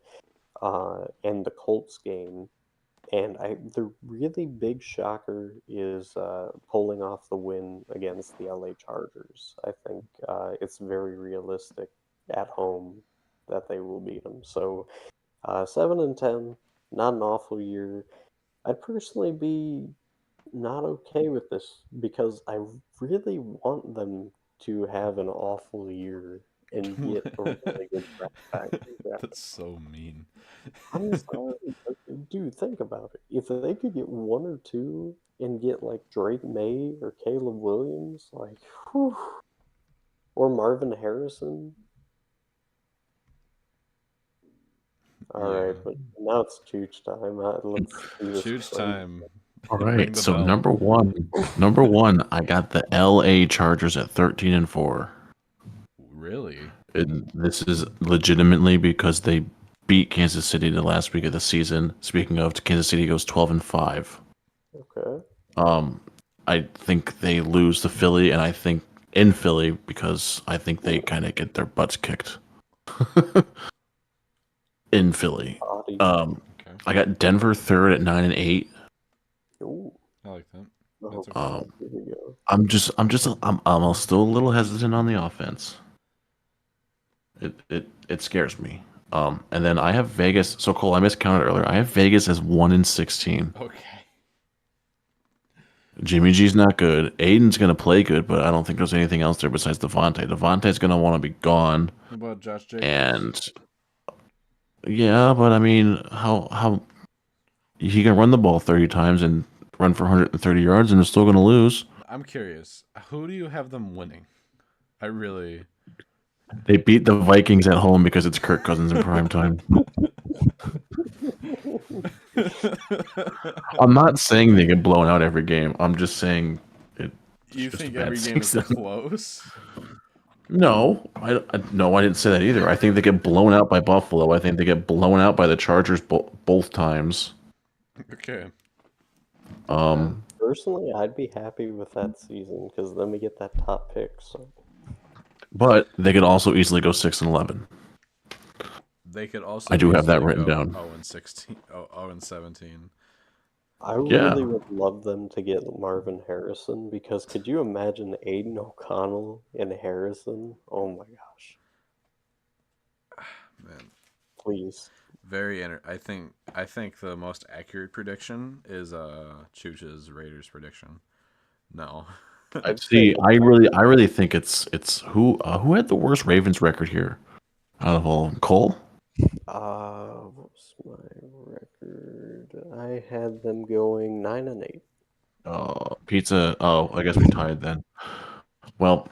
and the Colts game. And the really big shocker is pulling off the win against the LA Chargers. I think it's very realistic at home that they will beat them. So 7-10, not an awful year. I'd personally be not okay with this because I really want them to have an awful year and get a really good draft back. That's so mean. I'm sorry, but dude, think about it. If they could get one or two and get like Drake May or Caleb Williams, like, whew, or Marvin Harrison. All right, Yeah. but now it's Chooch time. Let's do this. Chooch crazy. time. All Ring right. the So bell. number one, I got the LA Chargers at 13-4. Really? And this is legitimately because they beat Kansas City the last week of the season. Speaking of, Kansas City goes 12-5. Okay. I think they lose to Philly, and I think in Philly because I think they kind of get their butts kicked in Philly. Body. Okay. I got Denver third at 9-8. Ooh. I like that. Oh, That's okay. God, here we go. I'm still a little hesitant on the offense. It scares me. And then I have Vegas. So Cole, I miscounted earlier. I have Vegas as 1-16. Okay. Jimmy G's not good. Aiden's gonna play good, but I don't think there's anything else there besides Devontae. Devontae's gonna want to be gone. What about Josh Jacobs? And yeah, but I mean, how he can run the ball 30 times and run for 130 yards and is still gonna lose. I'm curious. Who do you have them winning? I really. They beat the Vikings at home because it's Kirk Cousins in prime time. I'm not saying they get blown out every game. I'm just saying it. You just think a bad every game is season. close? No, I didn't say that either. I think they get blown out by Buffalo. I think they get blown out by the Chargers both times. Okay. Personally, I'd be happy with that season because then we get that top pick. So But they could also easily go 6-11. They could also. I do have that easily written go down. 0-16. 0-17. I Yeah. really would love them to get Marvin Harrison because could you imagine Aiden O'Connell and Harrison? Oh my gosh. Man, Please. I think the most accurate prediction is Chooch's Raiders prediction. No. I'd See, say I really think it's who had the worst Ravens record here out of all of them? Cole. what's my record? I had them going 9-8. Pizza. Oh, I guess we tied then. Well,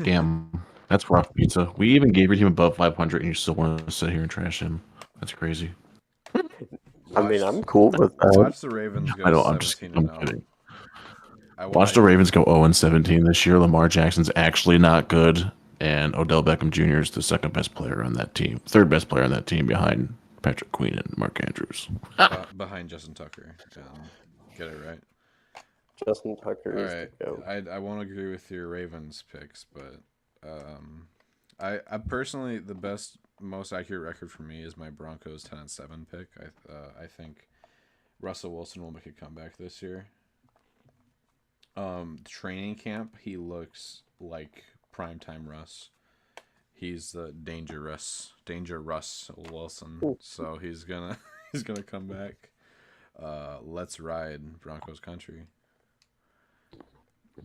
damn, that's rough, Pizza. We even gave your team above 500, and you still want to sit here and trash him. That's crazy. I mean, I'm cool with that. Watch the Ravens go I don't. I'm just. 17 I'm and 0. kidding. Watch the Ravens go 0-17 this year. Lamar Jackson's actually not good, and Odell Beckham Jr. is the second best player on that team, third best player on that team behind Patrick Queen and Mark Andrews. Behind Justin Tucker. Get it right. Justin Tucker All is right. the GOAT. I won't agree with your Ravens picks, but I personally the most accurate record for me is my Broncos 10-7 pick. I think Russell Wilson will make a comeback this year. Training camp, he looks like primetime Russ. He's the danger Russ Wilson. So he's gonna come back. Let's ride Broncos country.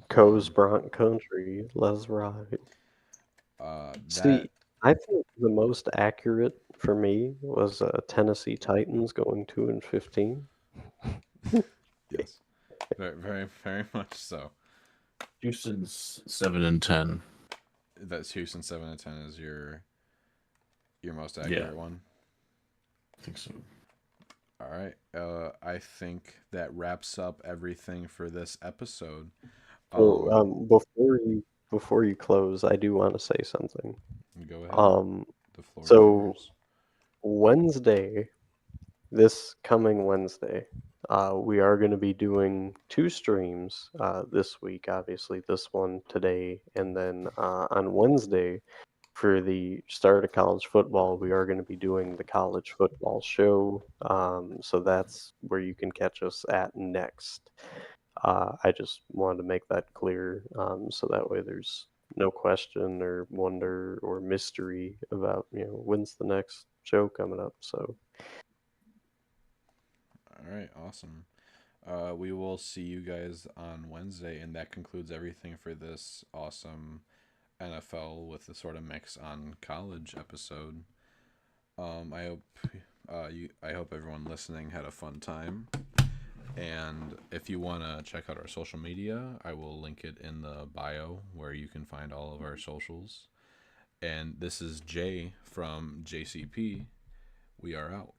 Co's Bronc Country. Let's ride. See, I think the most accurate for me was Tennessee Titans going 2-15. Yes, very, very, very much so. Houston's 7-10. That's Houston 7-10 is your most accurate one. I think so. All right. I think that wraps up everything for this episode. So Um, before you close, I do want to say something. Go ahead. Um, The floor is so yours. Wednesday, this coming Wednesday, we are going to be doing two streams this week. Obviously, this one today, and then on Wednesday for the start of college football, we are going to be doing the college football show. So that's where you can catch us at next. I just wanted to make that clear, so that way there's no question or wonder or mystery about when's the next show coming up. So All right. Awesome. We will see you guys on Wednesday, and that concludes everything for this awesome NFL with a sort of mix on college episode. I hope I hope everyone listening had a fun time. And if you want to check out our social media, I will link it in the bio where you can find all of our socials. And this is Jay from JCP. We are out.